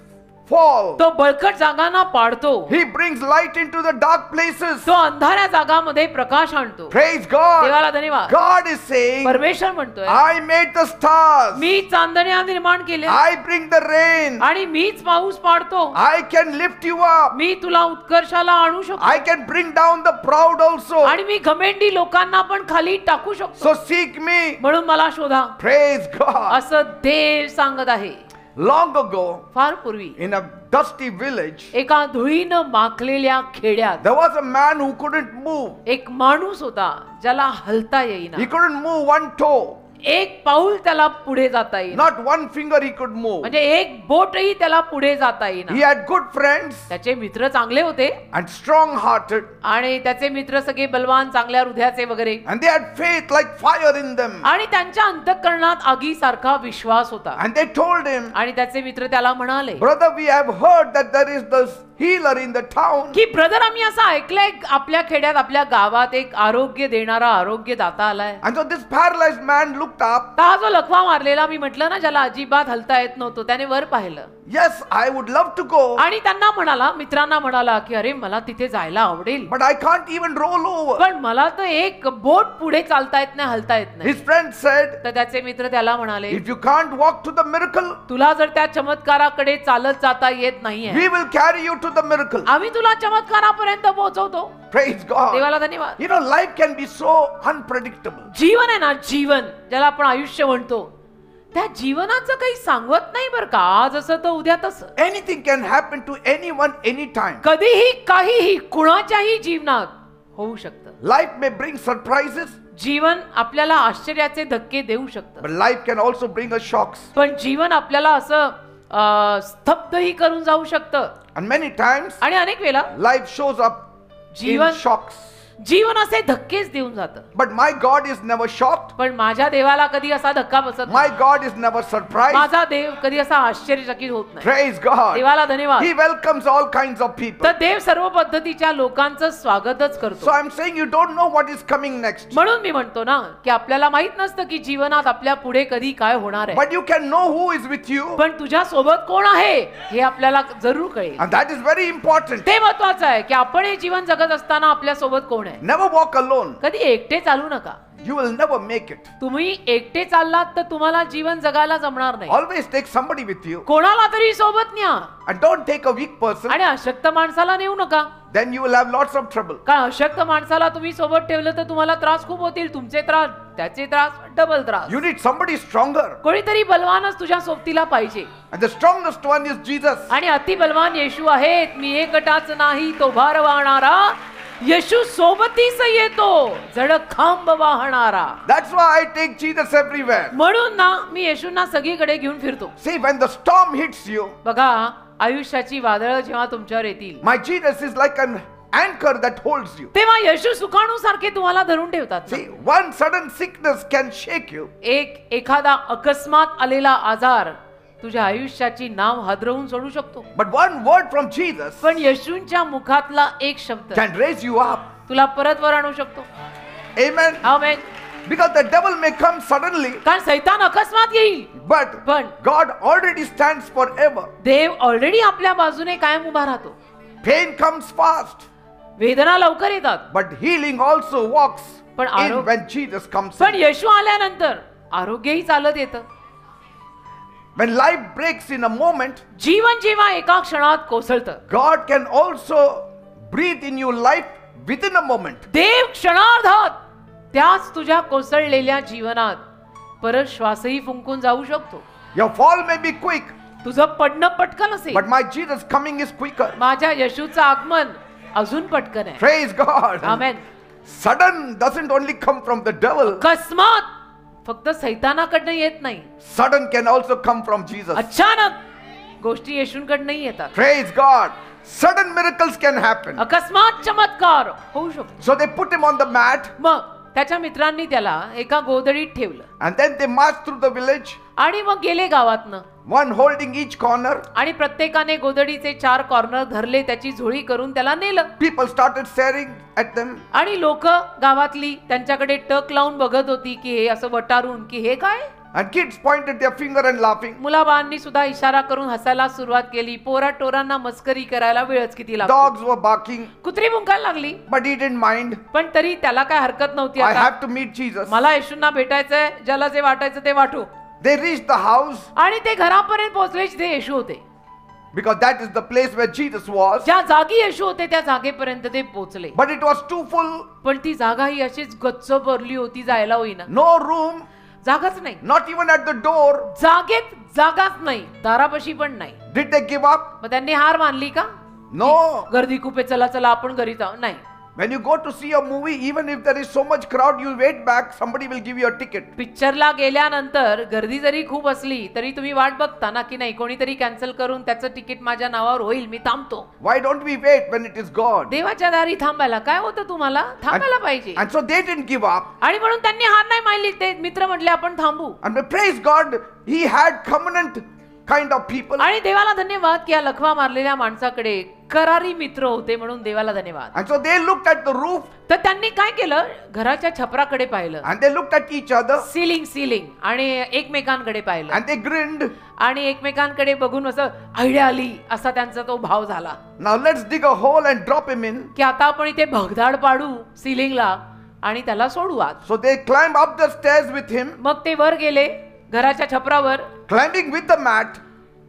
fall. तो बळकट जागांना पाडतो. He brings light into the dark places. तो अंधाऱ्या जागांमध्ये प्रकाश आणतो. Praise God. देवाला धन्यवाद. God is saying, परमेश्वर म्हणतोय I made the stars. मी चांदण्या निर्माण केल्या I bring the rain. आणि मीच पाऊस पाडतो. I can lift you up. मी तुला उत्कर्षाला आणू शकतो I can bring down the proud also. आणि मी घमेंडी लोकांना पण खाली टाकू शकतो. So seek me. म्हणून मला शोधा Praise God. असं देव सांगत आहे. Long ago, फार पूर्वी in a dusty village, एका धुळीनं माखलेल्या खेड्यात there was a man who couldn't move. एक माणूस होता ज्याला हलता येईना. He couldn't move one toe. एक पाऊल त्याला पुढे जाता येईना. Not one finger he could move. म्हणजे एक बोटही त्याला पुढे जाता He येईना. had good friends त्याचे मित्र चांगले होते and strong hearted, आणि त्याचे मित्र सगळे बलवान, चांगल्या हृदयाचे वगैरे, and they had faith like fire in them. आणि त्यांच्या अंतःकरणात आगीसारखा विश्वास होता. And they told him, आणि त्याचे मित्र त्याला म्हणाले brother, we have heard that there is this healer in the town. की ब्रदर, आम्ही असं ऐकलंय आपल्या खेड्यात, आपल्या गावात एक आरोग्य देणारा आरोग्य दाता आलाय. And so this paralyzed man looked up. तर हा जो लकवा मारलेला, मी म्हटलं ना, ज्याला अजिबात हलता येत नव्हतं, त्याने वर पाहिलं Yes, I would love to go, आणि त्यांना म्हणाला, मित्रांना म्हणाला की अरे मला तिथे जायला आवडेल, but I can't even roll over. पण मला तर एक बोट पुढे चालता येत नाही, हलता येत नाही. His friend said, तर त्याचे मित्र त्याला म्हणाले, if you can't walk to the miracle, तुला जर त्या चमत्काराकडे चालत जाता येत नाहीये, we will carry you to the miracle. आम्ही तुला चमत्कारापर्यंत पोहोचवतो. Praise God. देवाला धन्यवाद. You know, life can be so unpredictable. जीवन आहे ना, जीवन ज्याला आपण आयुष्य म्हणतो, त्या जीवनाचं काही सांगत नाही बरं का. आज असं तर उद्या तसं. Anything can happen to anyone anytime. कधीही काहीही कुणाच्याही जीवनात होऊ शकतं. Life may bring surprises, जीवन आपल्याला आश्चर्याचे धक्के देऊ शकतं, but life can also bring us shocks. पण जीवन आपल्याला असं स्तब्धही करून जाऊ शकतं. And many times, आणि अनेक वेळा life shows up in Jeevan shocks. जीवन असे धक्केच देऊन जातं. But my God is never shocked. पण माझ्या देवाला कधी असा धक्का बसत My नाही. God is never surprised. माझा देव कधी असा आश्चर्यचकित होत नाही. Praise God. देवाला धन्यवाद. He welcomes all kinds of people. तर देव सर्व पद्धतीच्या लोकांचं स्वागतच So करतो. I'm saying you don't know what is coming next. म्हणून मी म्हणतो ना की आपल्याला माहित नसतं की जीवनात आपल्या पुढे कधी काय होणार आहे, But you can know who is with you. पण तुझ्या सोबत कोण आहे हे आपल्याला जरूर कळेल. And that is very important. ते महत्वाचं आहे की आपण हे जीवन जगत असताना आपल्या सोबत कोण आहे. Never walk alone. कधी एकटे चालू नका. You will never make it. तुम्ही एकटे चाललात तर तुम्हाला जीवन जगायला जमणार नाही. Always take somebody with you. कोणाला तरी सोबत न्या. And don't take a weak person. आणि अशक्त माणसाला नेऊ नका. Then you will have lots of trouble. कारण अशक्त माणसाला तुम्ही सोबत ठेवलं तर तुम्हाला त्रास खूप होतील. तुमचे त्रास, त्याचे त्रास, डबल त्रास. You need somebody stronger. कोणीतरी बलवानच तुझ्या सोबतीला पाहिजे. And the strongest one is Jesus. आणि अति बलवान येशू आहेत. मी एकटाच नाही, तो भार वाहणारा येशू सोबतीच येतो, जड खांब वाहणारा. That's why I take Jesus everywhere. म्हणून ना मी येशूंना सगळीकडे घेऊन फिरतो. See, when the storm hits you, बघा, आयुष्याची वादळ जेव्हा तुमच्यावर येतील, my Jesus is like an anchor that holds you. तेव्हा येशू सुकाणू सारखे तुम्हाला धरून ठेवतात ना. See, one sudden sickness can shake you. एखादा अकस्मात आलेला आजार तुझ्या आयुष्याची नाव हादरवून सोडू शकतो. But one word from Jesus पण येशूंच्या मुखातला एक शब्द can raise you up. तुला परत वर आणू शकतो. Amen. Amen. Because the devil may come suddenly, कारण सैतान अकस्मात येईल, but पण God already stands forever. देव ऑलरेडी आपल्या बाजूने कायम उभा राहतो. Pain comes fast, वेदना लवकर येतात, but healing also walks पण in when Jesus comes पण in. येशू आल्यानंतर आरोग्यही चालत येतं. When life breaks in a moment, जीवन जेव्हा एका क्षणात कोसळतं, God can also breathe in your life within a moment. देव क्षणार्धात त्याच तुझ्या कोसळलेल्या जीवनात परत श्वासही फुंकून जाऊ शकतो. Your fall may be quick, तुझं पडणं पटकन असेल, but my Jesus coming is quicker. माझ्या येशूचं आगमन अजून पटकन आहे. Praise God. Amen. Sudden doesn't only come from the devil. अकस्मात फक्त सैतानाकडनं येत नाही, Sudden can also come from Jesus. अचानक गोष्टी येशूंकडनंही येतात. Praise God. Sudden miracles can happen. अकस्मात चमत्कार होऊ शकतो. So they put him on the mat मग त्याच्या मित्रांनी त्याला एका गोधडीत ठेवलं and then they marched through the village, आणि मग गेले गावातनं, one holding each corner. आणि प्रत्येकाने गोधडीचे 4 कॉर्नर धरले, त्याची झोळी करून त्याला नेलं. People started staring at them. आणि लोक गावातली त्यांच्याकडे टक लावून बघत होती की हे असं वटारून की हे काय. And kids pointed their finger and laughing. मुलाबाळांनी सुद्धा इशारा करून हसायला सुरुवात केली. पोरा टोरांना मस्करी करायला वेळच किती लागतो. Dogs were barking, कुत्री भुंकायला लागली, but he didn't mind. पण तरी त्याला काय हरकत नव्हती. I आता have to meet Jesus. मला येशूंना भेटायचंय, ज्याला जे वाटायचं ते वाटू. They reached the house आणि ते घरापर्यंत पोहोचले जिथे येशू होते. because that is the place where Jesus was. ज्या जागी येशू होते त्या जागेपर्यंत ते पोहोचले, But it was too full. पण ती जागा ही अशीच गच्च भरली होती, जायला होईना. No room, जागाच नाही. not even at the door. जागेत जागाच नाही, दारापाशी पण नाही. Did they give up? मग त्यांनी हार मानली का? No. गर्दी खूप आहे, चला चला आपण घरी जाऊ. नाही. When you go to see a movie, even if there is so much crowd, you wait back, somebody will give you a ticket. पिक्चरला गेल्यानंतर गर्दी जरी खूप असली तरी तुम्ही वाट बघता ना की नाही कोणीतरी कॅन्सल करून त्याचं तिकीट माझ्या नावावर होईल, मी थांबतो. Why don't we wait when it is God? देवाच्या दारी थांबायला काय होतं, तुम्हाला थांबायला पाहिजे. And so they didn't give up. आणि म्हणून त्यांनी हार नाही मानली. ते मित्र म्हटले आपण थांबू. And praise God, he had covenant kind of people. आणि देवाला धन्यवाद की या लखवा मारलेल्या माणसाकडे करारी मित्र होते, म्हणून देवाला धन्यवाद. And so they looked at the roof तर त्यांनी काय केलं, घराच्या छपराकडे पाहिलं, and they looked at each other ceiling आणि एकमेकांकडे पाहिलं, and they grinned. आणि एकमेकांकडे बघून असं आयडिया आली असा त्यांचा तो भाव झाला. Now let's dig a hole and drop him in. की आता आपण इथे भगदाड पाडू सिलिंगला आणि त्याला सोडू आत. So they climbed up the stairs with him, मग ते वर गेले घराच्या छपरावर. climbing with the mat.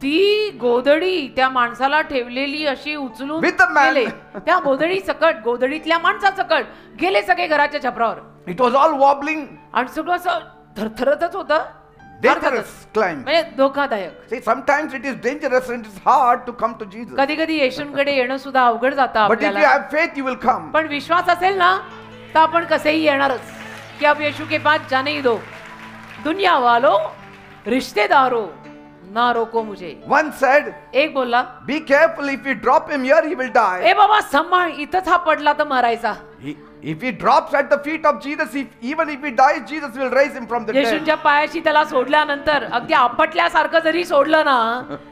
ती गोधडी त्या माणसाला ठेवलेली अशी उचलून With the man. गेले. त्या गोधडी सकट, गोधडीतल्या माणसा सकट गेले सगळे घराच्या छपरावर. It was all wobbling, आणि सगळं असं थरथरतच होतं. dangerous climb. म्हणजे धोकादायक. See, sometimes it is dangerous and it is hard to come to Jesus. कधी कधी येशूंकडे येणं सुद्धा अवघड जातं But if you आपल्याला. have faith, you will come. पण विश्वास असेल ना तर आपण कसेही येणारच. कि अब यीशु के पास जाने ही दो, दुनिया वालों रिश्तेदारों ना रोको मुझे. One said, एक बोलला, be careful, if you drop him here, he will die. ए बाबा सांभाळ, इथंच हा पडला तर मरायचा. If he drops at the feet of Jesus, even if he dies, Jesus will raise him from the dead. येशूंच्या पायाशी त्याला सोडल्यानंतर अगदी आपटल्यासारखं जरी सोडलं ना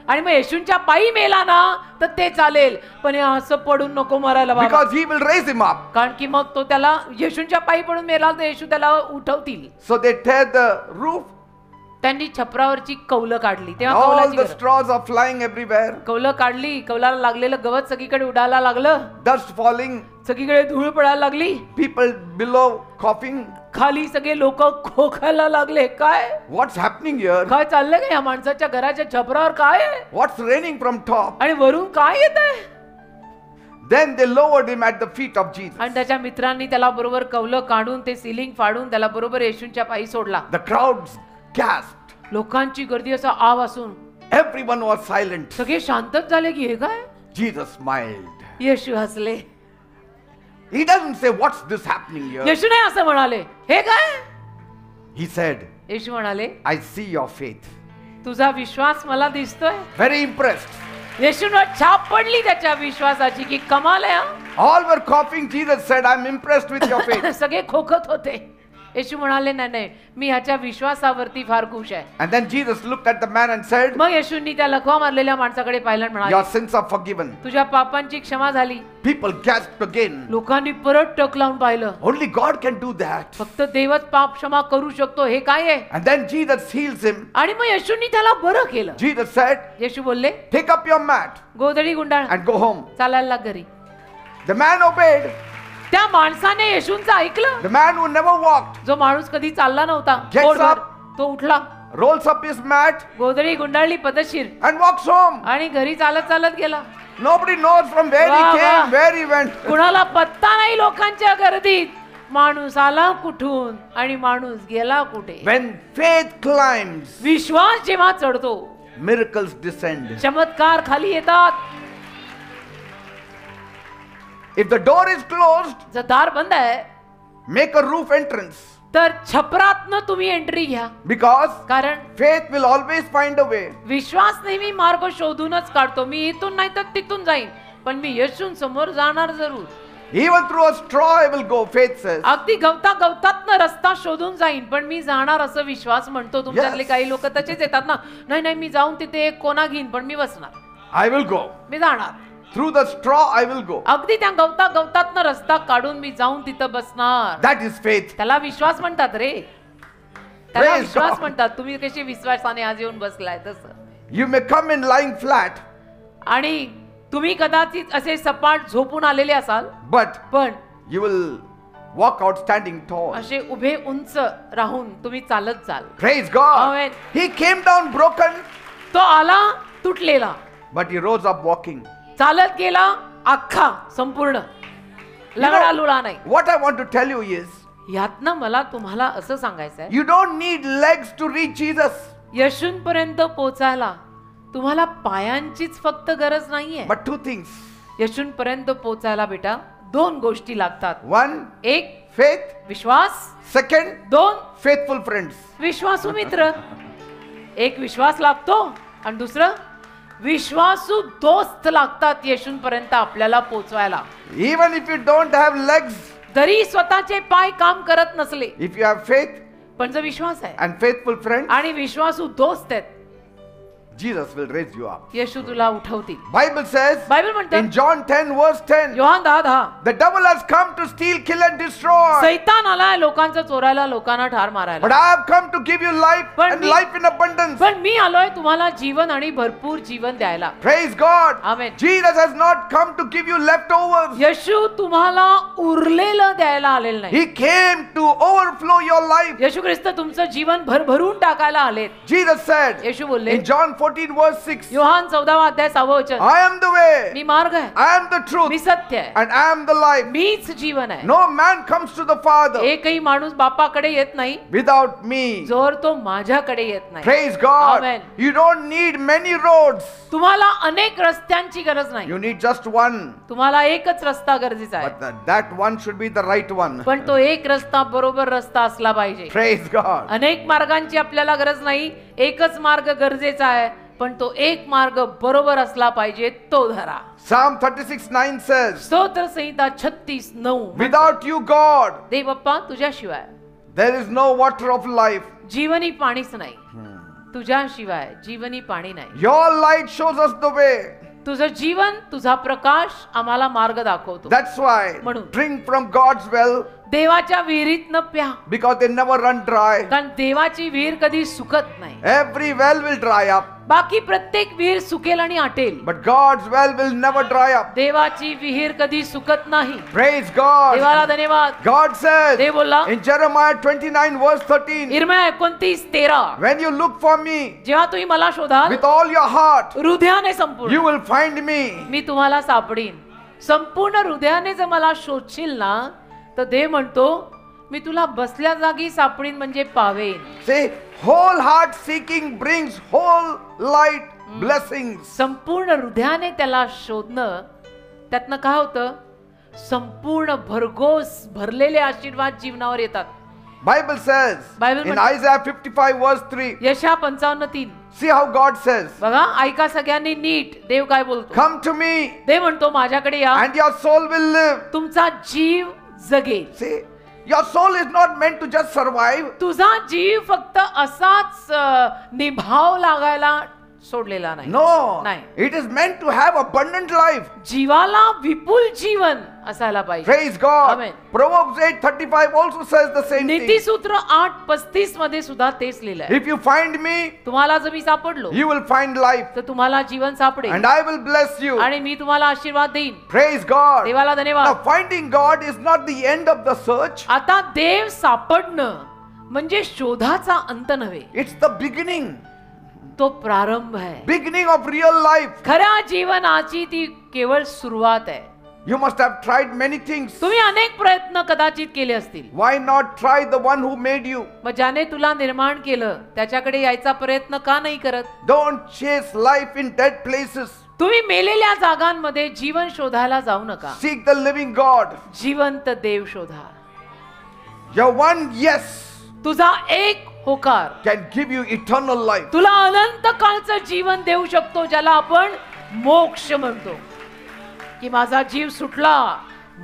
आणि मग येशूंच्या पायी मेला ना तर ते चालेल, पण हे असं पडून नको मरायला बाबा. Because he will raise him up. कारण की मग तो त्याला येशूंच्या पायी पडून मेला तर येशू त्याला उठवतील. So they tear the roof. त्यांनी छपरावरची कौलं काढली. तेव्हा All कौलाची the गरज. straws are flying everywhere. कौलं काढली, कौलाला लागलेलं गवत सगळीकडे उडायला लागलं, Dust falling. सगळीकडे धूळ पडायला लागली, People below coughing. खाली सगळे लोक खोकायला लागले. काय What's happening here? काय चाललंय का या माणसाच्या घराच्या छपरावर, काय आहे? What's raining from top? आणि वरून काय येत आहे? Then they lowered him at the feet of Jesus. आणि त्याच्या मित्रांनी त्याला बरोबर कौलं काढून ते सिलिंग फाडून त्याला बरोबर येशूंच्या पायी सोडला. The crowds gasped. लोकांची गर्दी असा आव असून Everyone was silent. सगळे शांतच झाले की हे काय. Jesus smiled. येशू हसले. He doesn't say, what's this happening here? येशू नाही असं म्हणाले, हे काय. He said, येशू म्हणाले, I see your faith. तुझा विश्वास मला दिसतोय. Very impressed. येशूंवर छाप पडली त्याच्या विश्वासाची की कमाल आहे. All were coughing. Jesus said, I'm impressed with your faith. सगळे खोकत होते. येशू म्हणाले, नाही नाही, मी ह्याच्या विश्वासावरती फार खुश आहे. And then Jesus looked at the man and said, मग येशूंनी त्या लखवा मारलेल्या माणसाकडे पाहिलं आणि your म्हणाले, sins are forgiven. तुझ्या पापांची क्षमा झाली. People gasped again. लोकांनी परत टक लावून पाहिलं. Only God can do that. फक्त देवच पाप क्षमा करू शकतो, हे काय आहे. And then Jesus heals him. आणि मग येशूंनी त्याला बरं केलं. Jesus said, येशू बोलले, take up your mat गोधडी गुंडाळ and go home. चालायला लाग घरी. The man obeyed. त्या माणसाने येशूंचं ऐकलं. The man who never walked जो माणूस कधी चालला नव्हता, Gets पोटभर, up. तो उठला, rolls up his mat गोधडी गुंडाळली पदशीर and walks home. आणि घरी चालत चालत गेला. Nobody knows from where Wow, he came, wow. where he went. कुणाला पत्ता नाही लोकांच्या गर्दीत. माणूस आला कुठून आणि माणूस गेला कुठे. When faith climbs, विश्वास जेव्हा चढतो, miracles descend. चमत्कार खाली येतात. If the door is closed, जर दार बंद आहे make a roof entrance. तर छपरातनं तुम्ही एंट्री घ्या. Because कारण faith will always find a way. विश्वास नेहमी मार्ग शोधूनच काढतो. मी इथून नाही तर तिथून जाईन, पण मी येशून समोर जाणार जरूर. Even through a straw I will go, faith says. अगदी गवतातनं रस्ता शोधून जाईन, पण मी जाणार असं विश्वास म्हणतो. तुमच्यातले काही लोक तसेच येतात ना, नाही नाही मी जाऊन तिथे एक कोना घेईन, पण मी बसणार, I will go. मी जाणार. Through the straw I will go. अगदी त्या गवतातनं रस्ता काढून मी जाऊन तिथं बसणार. That is faith. त्याला विश्वास म्हणतात रे, त्याला Praise विश्वास God. म्हणतात. तुम्ही कशी विश्वासाने आज येऊन बसलाय तसं. You may come in lying flat, आणि तुम्ही कदाचित असे सपाट झोपून आलेले असाल, but पण you will walk out standing tall. असे उभे उंच राहून तुम्ही चालत चाल. Praise God. Amen. He came down broken, तो आला तुटलेला, but he rose up walking. चालत गेला अख्खा संपूर्ण, लगडा लुळा नाही. What I want to tell you is, यातनं मला तुम्हाला असं सांगायचंय, you don't need legs to reach Jesus, येशूंपर्यंत पोचायला तुम्हाला पायांचीच फक्त गरज नाहीये. but two things. येशूंपर्यंत पोचायला बेटा दोन गोष्टी लागतात. One, एक faith. विश्वास, Second, दोन faithful friends. विश्वासू मित्र. एक विश्वास लागतो आणि दुसरं विश्वासू दोस्त लागतात येशूंपर्यंत आपल्याला पोचवायला. Even if you don't have legs, जरी स्वतःचे पाय काम करत नसले, if you have faith पण जर विश्वास आहे and faithful friends, आणि विश्वासू दोस्त आहेत, Jesus will raise you up. Yeshu तुला उठवतील. Bible says बायबल म्हणतं in John 10 verse 10, Yohan 10:10, the devil has come to steal, kill and destroy. सैतान आलाय लोकांचं चोरायला, लोकांना ठार मारायला. But I have come to give you life पण and me- life in abundance. पण मी आलोय तुम्हाला जीवन आणि भरपूर जीवन द्यायला. Praise God. Amen. Jesus has not come to give you leftovers. येशू तुम्हाला उरलेलं द्यायला आलेलं नाही. He came to overflow your life. येशू ख्रिस्त तुमचं जीवन भरभरून टाकायला आलेत. Jesus said येशू बोलले in John 14 verse 6, योहान 14 अध्याय 6 वचन, I am the way, मी मार्ग आहे, I am the me truth, सत्य आहे, and I am the life. मीच जीवन आहे. No man comes to the Father एकही माणूस बापाकडे येत नाही without me. जोर तो माझ्याकडे येत नाही. Praise God. Amen. You don't need many roads. तुम्हाला अनेक रस्त्यांची गरज नाही, You need just one. तुम्हाला एकच रस्ता गरजेचा आहे. But that one should be the right one. पण तो एक रस्ता बरोबर रस्ता असला पाहिजे. Praise God. अनेक मार्गांची आपल्याला गरज नाही, एकच मार्ग गरजेचा आहे, पण तो एक मार्ग बरोबर असला पाहिजे, तो धरा. Psalm 36:9 says, स्तोत्र संहिता 36:9, without you, God, Dev Bappa तुझ्याशिवाय there is no water of life. जीवनी पाणीच नाही. तुझ्याशिवाय जीवनी पाणी नाही. Your light shows us the way. तुझं जीवन, तुझा प्रकाश आम्हाला मार्ग दाखवतो. That's why म्हणून. drink from God's well, देवाच्या विहिरीतनं प्या, because they never run dry. कारण देवाची विहीर कधी सुकत नाही. Every well will dry up, बाकी प्रत्येक विहीर सुकेल आणि आटेल, but God's well will never dry up. देवाची विहीर कधी सुकत नाही. Praise God. देवाला धन्यवाद. God says देव बोलला in Jeremiah 29 verse 13, इर्म्या 29:13, when you look for me जेव्हा तुम्ही मला शोधाल with all your heart, हृदयाने संपूर्ण, you will find me. मी तुम्हाला सापडीन. संपूर्ण हृदयाने जर मला शोधशील ना, तर देव म्हणतो मी तुला बसल्या जागी सापडीन, म्हणजे पावेन. See, whole heart seeking brings whole light blessings. संपूर्ण हृदयाने त्याला शोधणं, त्यातनं काय होतं, संपूर्ण भरघोस भरलेले आशीर्वाद जीवनावर येतात. Bible says Bible in म्हणते- Isaiah 55 verse 3, यशा 55:3, see how God says, बघा ऐका सगळ्यांनी नीट, देव काय बोलतो. come to me देव म्हणतो माझ्याकडे या, and your soul will live. तुमचा जीव जगेल. See, your soul is not meant to just survive. तुझा जीव फक्त असाच निभाव लागायला सोडलेला नाही. No, नाही. it is meant to have abundant life. जीवाला विपुल जीवन असायला पाहिजे. Praise God. Amen. Proverbs 8:35 also says the same thing. नीतिसूत्र 8:35 मध्ये सुद्धा तेच लिहिलंय. If you find me, तुम्हाला जर मी सापडलो you will find life, तर तुम्हाला जीवन सापडेल and I will bless you. आणि मी तुम्हाला आशीर्वाद देईन. Praise God. देवाला Now, धन्यवाद. finding God is not the end of the search. आता देव सापडणं म्हणजे शोधाचा अंत नव्हे, It's the beginning. तो प्रारंभ आहे. Beginning of real life. खऱ्या जीवनाची ती केवळ सुरुवात आहे. You must have tried many things. तुम्ही अनेक प्रयत्न कदाचित केले असतील. Why not try the one who made you? मग ज्याने तुला निर्माण केलं त्याच्याकडे यायचा प्रयत्न का नाही करत? Don't chase life in dead places. तुम्ही मेलेल्या जागांमध्ये जीवन शोधायला जाऊ नका. Seek the living God. जिवंत देव शोधा. Your one yes तुझा एक होकार can give you eternal life. तुला अनंत काळचं जीवन देऊ शकतो, ज्याला आपण मोक्ष म्हणतो. की माझा जीव सुटला,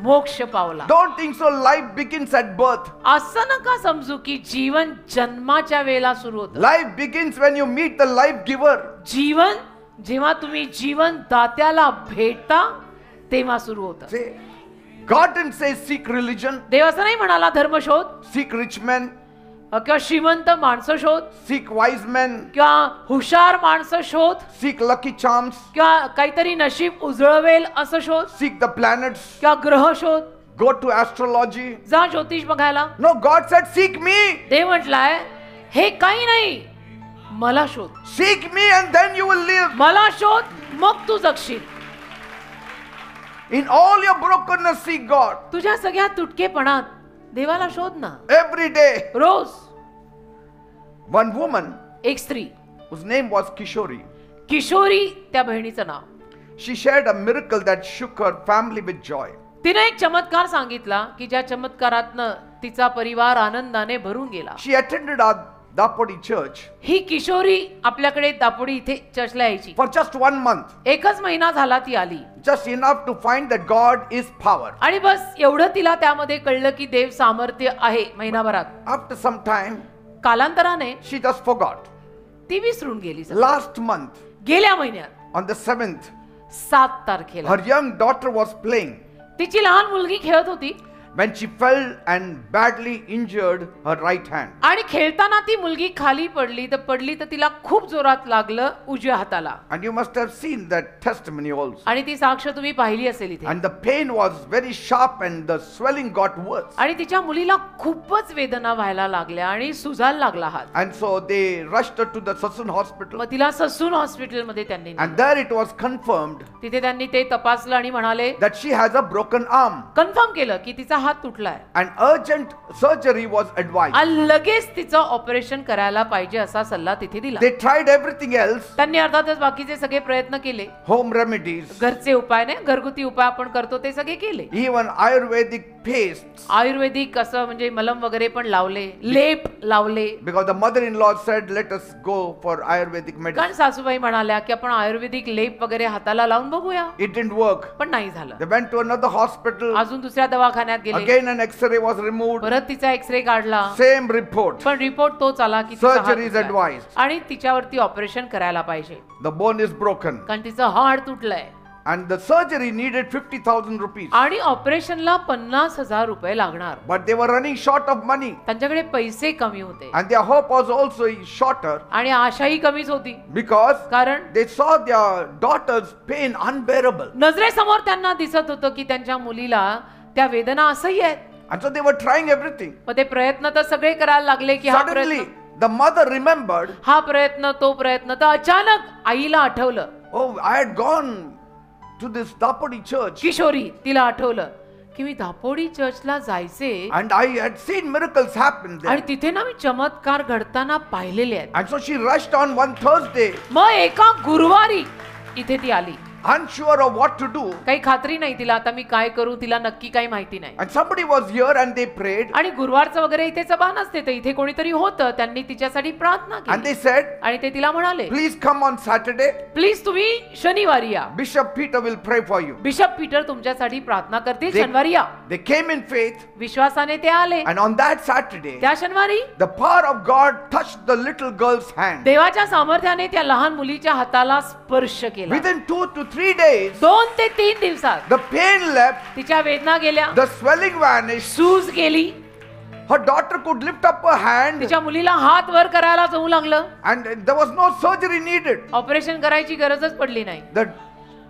मोक्ष पावला. Don't think so. Life begins at birth. असं नका समजू की जीवन जन्माच्या वेळेला सुरू होतं. Life begins when you meet the life giver. जीवन जेव्हा तुम्ही जीवन दात्याला भेटता तेव्हा सुरू होतं. See, God didn't say seek religion, देव असं नाही म्हणाला धर्म शोध seek rich men, किंवा श्रीमंत माणसं शोध seek wise men, किंवा हुशार माणसं शोध seek lucky charms, किंवा काहीतरी नशीब उजळवेल असं शोध seek the planets, किंवा ग्रह शोध, go to astrology. जा ज्योतिष बघायला. No, God said seek me. देव म्हटलाय हे काही नाही, मला शोध. Seek me and then you will live. मला शोध, मग तू जगशील. In all your brokenness, seek God. तुझ्या सगळ्या तुटकेपणात देवाला शोध ना. Every day. रोज. One woman एक स्त्री, whose name was Kishori, Kishori त्या बहिणीचं नाव, she shared a miracle that shook her family with joy. तिने एक चमत्कार सांगितला की ज्या चमत्कारातनं तिचा परिवार आनंदाने भरून गेला. She attended our Dapodi church ही किशोरी आपल्याकडे दापोडी इथे चर्चला यायची. for just 1 month. एकच महिना झाला ती आली Just enough to find that God is power. आणि बस एवढं तिला त्यामध्ये कळलं की देव सामर्थ्य आहे. महिनाभरात After some time, कालांतराने she just forgot. ती विसरून गेली. Last month, गेल्या महिन्यात on the 7th, 7 तारखेला her young daughter was playing तिची लहान मुलगी खेळत होती when she fell and badly injured her right hand. आणि खेळताना ती मुलगी खाली पडली तर तिला खूप जोरात लागलं उजव्या हाताला. And you must have seen that testimony also. आणि ती साक्ष तुम्ही पाहिली असेल इथे. And the pain was very sharp and the swelling got worse. आणि तिच्या मुलीला खूपच वेदना व्हायला लागल्या आणि सुजायला लागला हात. And so they rushed her to the Sassoon hospital. मग तिला ससून हॉस्पिटलमध्ये त्यांनी नेलं. And there it was confirmed तिथे त्यांनी ते तपासलं आणि म्हणाले, that she has a broken arm. Confirm केलं की तिचा हात तुटलाय And urgent surgery was advised. आणि लगेच तिचं ऑपरेशन करायला पाहिजे असा सल्ला तिथे दिला. They tried everything else, त्यांनी अर्थातच बाकीचे सगळे प्रयत्न केले. home remedies, घरचे उपाय नाही, घरगुती उपाय आपण करतो ते सगळे केले. even Ayurvedic pastes. आयुर्वेदिक असं म्हणजे मलम वगैरे पण लावले, लेप लावले. Because the mother-in-law said, let us go for Ayurvedic कारण medicine. सासूबाई म्हणाल्या की आपण आयुर्वेदिक लेप वगैरे हाताला लावून बघूया. It didn't work. पण नाही झालं. They went to another hospital. अजून दुसऱ्या दवाखान्यात गेले. Again an X-ray was removed. परत तिचा एक्सरे काढला. Same report. पण रिपोर्ट तोच आला की तिचा हात Surgery is तुटलाय. advised. आणि तिच्यावरती ऑपरेशन करायला पाहिजे The bone is broken. कारण तिचं हाड तुटलंय. And the surgery needed 50,000 rupees. आणि ऑपरेशनला 50,000 रुपये लागणार. But they were running short of money. त्यांच्याकडे पैसे कमी होते And their hope was also shorter आणि आशाही कमीच होती. because कारण they saw their daughter's pain unbearable. नजरेसमोर त्यांना दिसत होतं की त्यांच्या मुलीला त्या वेदना असह्य आहेत. And so they were trying everything. मग ते प्रयत्न तर सगळे करायला लागले की हा Suddenly, प्रयत्न the mother remembered, हा प्रयत्न तो प्रयत्न. तर अचानक आईला आठवलं, oh, I had gone to this Dapodi church Kishori तिला आठवलं की मी दापोडी चर्चला जायचे and I had seen miracles happen आणि there. तिथे ना मी चमत्कार घडताना पाहिलेले आहेत. And so she rushed on one Thursday, मग एका गुरुवारी इथे ती आली. unsure of what to do. काही खात्री नाही तिला, आता मी काय करू, तिला नक्की काही माहिती नाही. And somebody was here and they prayed आणि गुरुवारचं वगैरे इथे सभा नसते, तर इथे कोणीतरी होतं, त्यांनी तिच्यासाठी प्रार्थना and केली they said, आणि ते तिला म्हणाले, please come on Saturday. Please तुम्ही शनिवारी या, Bishop Peter will pray for you. Bishop Peter तुमच्यासाठी प्रार्थना करतील, They- शनिवारी या. They came in faith विश्वासाने ते आले. and on that Saturday, त्या शनिवारी the power of God touched the little girl's hand. देवाच्या सामर्थ्याने त्या लहान मुलीच्या हाताला स्पर्श केला. Within 2 to 3 days, 2 ते 3 दिवसात the pain left, तिच्या वेदना गेल्या, the swelling vanished. सूज गेली, Her daughter could lift up her hand तिच्या मुलीला हात वर करायला जाऊ लागलं. and there was no surgery needed. Operation करायची गरजच पडली नाही. The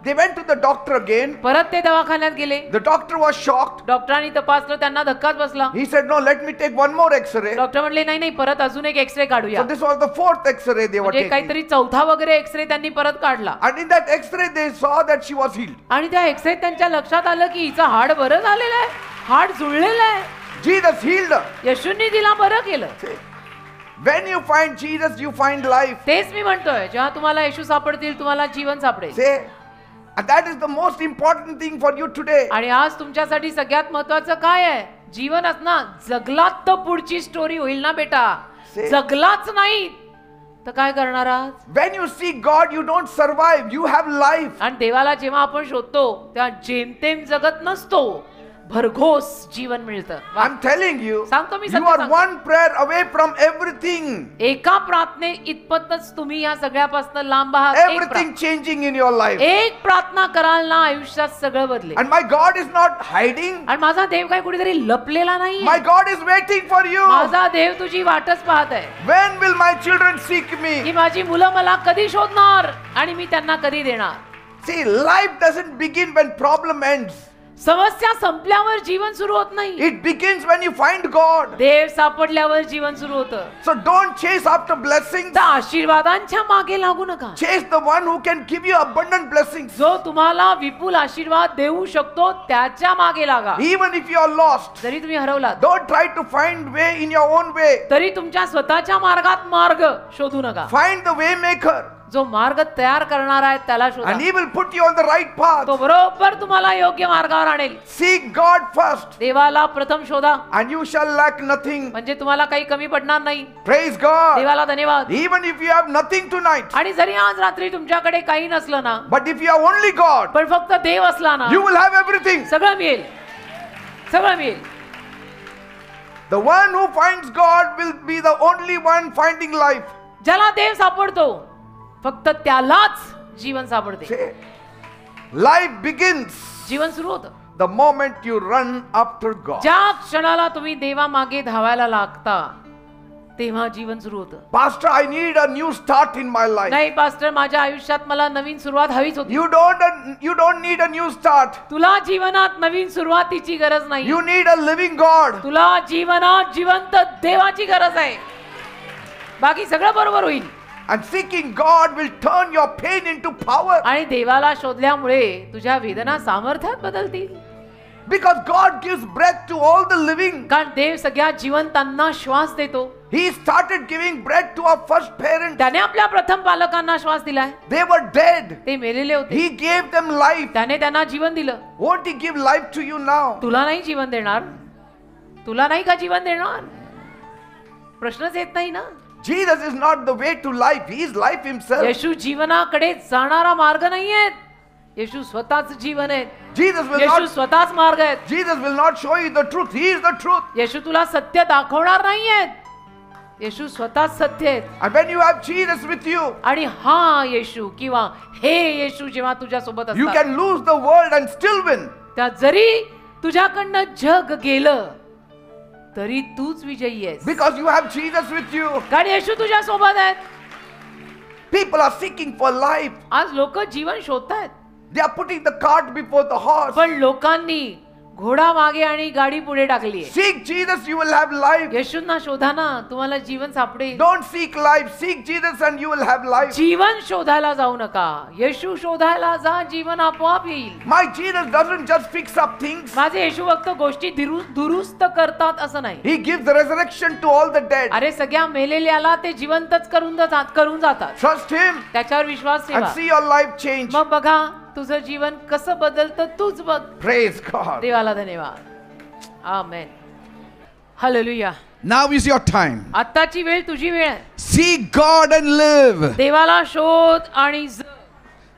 They went to the doctor again. परत ते दवाखान्यात गेले. The doctor was shocked. डॉक्टरांनी तपासलं, त्यांना धक्काच बसला. He said, no, let me take one more x-ray. Doctor म्हणले नाही नाही, परत अजून एक एक्सरे काढूया. So this was the fourth x-ray they were म्हणजे taking. काहीतरी चौथा वगैरे एक्सरे त्यांनी परत काढला. And in that x-ray they saw that she was healed. आणि त्या एक्सरे त्यांच्या लक्षात आलं की हिचं हाड बरं झालेलं आहे, हाड जुळलेलं आहे. Jesus healed her. येशूंनी तिला बरं केलं. See, when you find Jesus, you find life. तेच मी म्हणतोय, जेव्हा तुम्हाला येशू सापडतील तुम्हाला जीवन सापडेल. See, and that is the most important thing for you today. आणि आज तुमच्यासाठी सगळ्यात महत्वाचं काय आहे? जीवनच ना. जगलात तर पुढची स्टोरी होईल ना बेटा. See. जगलाच नाही तर काय करणार आज? When you seek God, you don't survive, you have life. आणि देवाला जेव्हा आपण शोधतो तेव्हा जेमतेम जगत नसतो, भरघोस जीवन मिळतं. I'm telling you, सांगतो मी you सत्य are सांगतो. one prayer away from everything. एका प्रार्थने इतपतच तुम्ही या सगळ्यापासून लांब आहात. Everything changing in your life. एक प्रार्थना कराल ना, आयुष्यात सगळं बदलेल. And my God is not hiding. आणि माझा देव काय कुठेतरी लपलेला नाही. My God is waiting for you. माझा देव तुझी वाटच पाहत आहे. When will my children seek me? की माझी मुलं मला कधी शोधणार आणि मी त्यांना कधी देणार. See, life doesn't begin when problem ends. समस्या संपल्यावर जीवन सुरू होत नाही. It begins when you find God. देव सापडल्यावर जीवन सुरू होतं. So don't chase after blessings. तर आशीर्वादांच्या मागे लागू नका. Chase the one who can give you abundant blessings. जो तुम्हाला विपुल आशीर्वाद देऊ शकतो त्याच्या मागे लागा. Even if you are lost, जरी तुम्ही हरवलात don't try to find way in your own way. तरी तुमच्या स्वतःच्या मार्गात मार्ग शोधू नका. Find the way maker. जो मार्ग तयार करणार आहे त्याला शोधा. And he will put you on the right path. तो बरोबर तुम्हाला योग्य मार्गावर आणेल. Seek God first. देवाला प्रथम शोधा And you shall lack nothing. म्हणजे तुम्हाला काही कमी पडणार नाही. Praise God. देवाला धन्यवाद. Even if you have nothing tonight. आणि जरी आज रात्री तुमच्याकडे काही नसलं ना, But if you have only God, पण फक्त देव असला ना, you will have everything. सगळं मिळेल. सगळं मिळेल. The one who finds God will be the only one finding life. ज्याला देव सापडतो फक्त त्यालाच जीवन सापडते. See, life begins जीवन सुरू होतं the moment you run after God. ज्या क्षणाला तुम्ही देवा मागे धावायला लागता तेव्हा जीवन सुरू होतं. Pastor, I need a new start in my life. नाही पास्टर, माझ्या आयुष्यात मला नवीन सुरुवात हवीच होती. You don't need a new start. तुला जीवनात नवीन सुरुवातीची गरज नाही. You need a living God. तुला जीवनात जिवंत देवाची गरज आहे. बाकी सगळं बरोबर होईल. And seeking God will turn your pain into power. आणि देवाला शोधल्यामुळे तुझ्या वेदना सामर्थ्यात बदलतील. Because God gives breath to all the living. कारण देव सगळ्या जिवंतांना श्वास देतो. He started giving breath to our first parents. त्याने आपल्या प्रथम पालकांना श्वास दिलाय. They were dead. ते मेलेले होते. He gave them life. त्याने त्यांना जीवन दिलं. Won't He give life to you now? तुला नाही जीवन देणार? तुला नाही का जीवन देणार? प्रश्नच येत नाही ना. Jesus is not the way to life. He is life himself. येशू जीवनाकडे जाणारा मार्ग नाहीये. येशू स्वतःच जीवन आहे. येशू स्वतःच मार्ग आहे. Jesus will not show you the truth. He is the truth. येशू तुला सत्य दाखवणार नाहीये. येशू स्वतःच सत्य आहे. And when you have Jesus with you, आणि हा येशू किंवा हे येशू जेव्हा तुझ्या सोबत you असतात, can lose the world and still win. त्या जरी तुझ्याकडनं जग गेलं तरी तूच विजयी आहेस. Because you have Jesus with you. कारण येशू तुझ्या सोबत आहेत. People are seeking for life. आज लोक जीवन शोधतायत. They are putting the cart before the horse. पण लोकांनी घोडा मागे आणि गाडी पुढे टाकली आहे. Seek Jesus, you will have life. येशूंना शोधा ना, तुम्हाला जीवन सापडेल. Don't seek life. Seek Jesus and you will have life. जीवन शोधायला जाऊ नका, येशू शोधायला जा, जीवन आपोआप येईल. My Jesus doesn't just fix up things. माझे येशू फक्त गोष्टी दुरुस्त करतात असं नाही. He gives the resurrection to all the dead. अरे सगळ्या मेलेल्याला ते जिवंतच करून जातात. Trust Him त्याच्यावर विश्वास and ठेवा. see your life change. मग बघा तुझं जीवन कसं बदलतं तूच बघ. Praise God. देवाला धन्यवाद. आमेन. Hallelujah. Now is your time. आत्ताची वेळ तुझी वेळ आहे. Seek God and live. देवाला शोध आणि जग.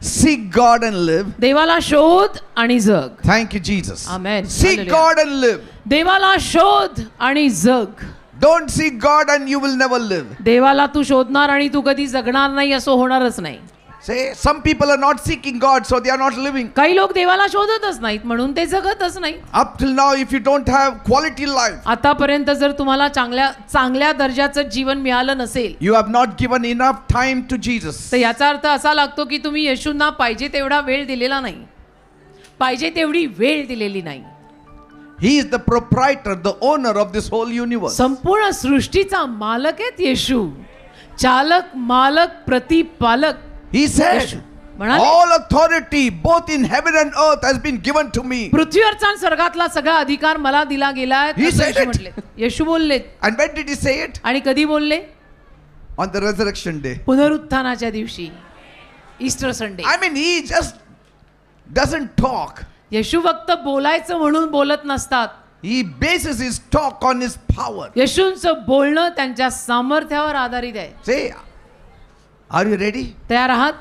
Seek God and live. देवाला शोध आणि जग. Thank you, Jesus. Amen. Seek Hallelujah. God and live. देवाला शोध आणि जग. Don't seek God and you will never live. देवाला तू शोधणार आणि तू कधी जगणार नाही असं होणारच नाही. Say, some people are not seeking God, so they are not living. काही लोक देवाला शोधतच नाहीत म्हणून ते जगतच नाहीत. Up till now, if you don't have quality life, आतापर्यंत जर तुम्हाला चांगल्या दर्जाचं जीवन मिळालं नसेल, you have not given enough time to Jesus. तर याचा अर्थ असा लागतो की तुम्ही येशूंना पाहिजे तेवढा वेळ दिलेला नाही, पाहिजे तेवढी वेळ दिलेली नाही. He is the proprietor, the owner of this whole universe. संपूर्ण सृष्टीचा मालक आहेत येशू, चालक, मालक, प्रतिपालक. He said, म्हणाले, all authority both in heaven and earth has been given to me. पृथ्वीवरचा आणि स्वर्गातला सगळा अधिकार मला दिला गेलाय. He said it. येशू बोलले. And when did he say it? आणि कधी बोलले? On the resurrection day. पुनरुत्थानाच्या दिवशी, Easter Sunday. I mean, he just doesn't talk. येशू फक्त बोलायचं म्हणून बोलत नसतात. He bases his talk on his power. येशूंचं बोलणं त्यांच्या सामर्थ्यावर आधारित आहे. Say, are you ready तयार आहात